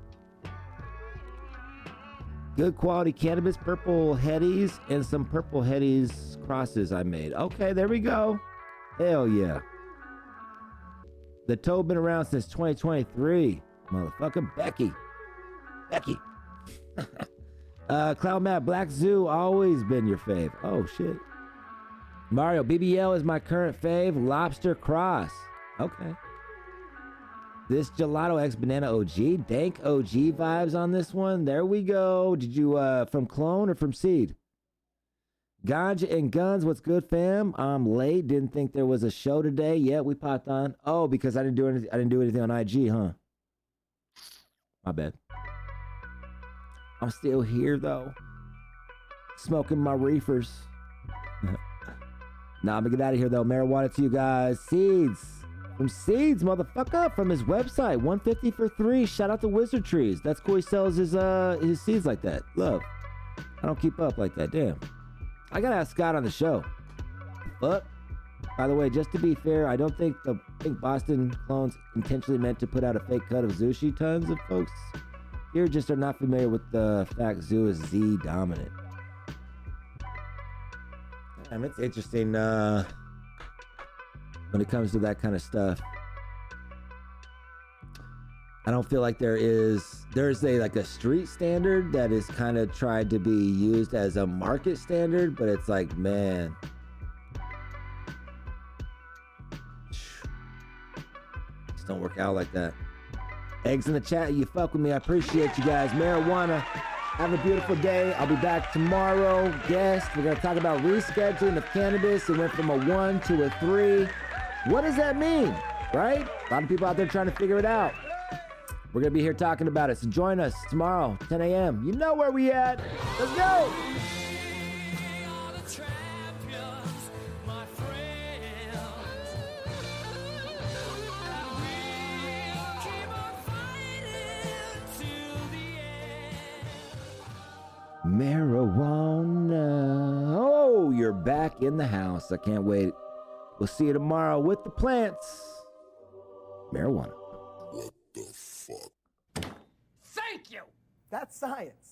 Good quality cannabis, purple headies, and some purple headies crosses I made. Okay, there we go. Hell yeah. The toe been around since 2023. Motherfucker, Becky. Cloud Map, Black Zoo, always been your fave. Oh, shit. Mario, BBL is my current fave. Lobster Cross. Okay. This Gelato X Banana OG. Dank OG vibes on this one. There we go. Did you, from clone or from seed? Ganja and Guns, what's good, fam? I'm late. Didn't think there was a show today. Yeah, we popped on. Oh, because I didn't do anything on IG, huh? My bad. I'm still here, though. Smoking my reefers. Nah, I'm gonna get out of here though. Marijuana to you guys. Seeds. From Seeds, motherfucker. From his website. 150 for 3. Shout out to Wizard Trees. That's cool. He sells his seeds like that. Love. I don't keep up like that. Damn. I gotta ask Scott on the show. Fuck. By the way, just to be fair, I don't think Boston clones intentionally meant to put out a fake cut of Zushi. Tons of folks here just are not familiar with the fact Zoo is Z dominant. It's interesting when it comes to that kind of stuff. I don't feel like there's a street standard that is kind of tried to be used as a market standard, but it's like, man, just don't work out like that. Eggs in the chat, you fuck with me. I appreciate you guys. Marijuana. Have a beautiful day. I'll be back tomorrow. Guest, we're going to talk about rescheduling of cannabis. It went from a 1 to a 3. What does that mean? Right? A lot of people out there trying to figure it out. We're going to be here talking about it. So join us tomorrow, 10 a.m. You know where we at. Let's go. Marijuana. Oh, you're back in the house. I can't wait. We'll see you tomorrow with the plants. Marijuana. What the fuck? Thank you! That's science.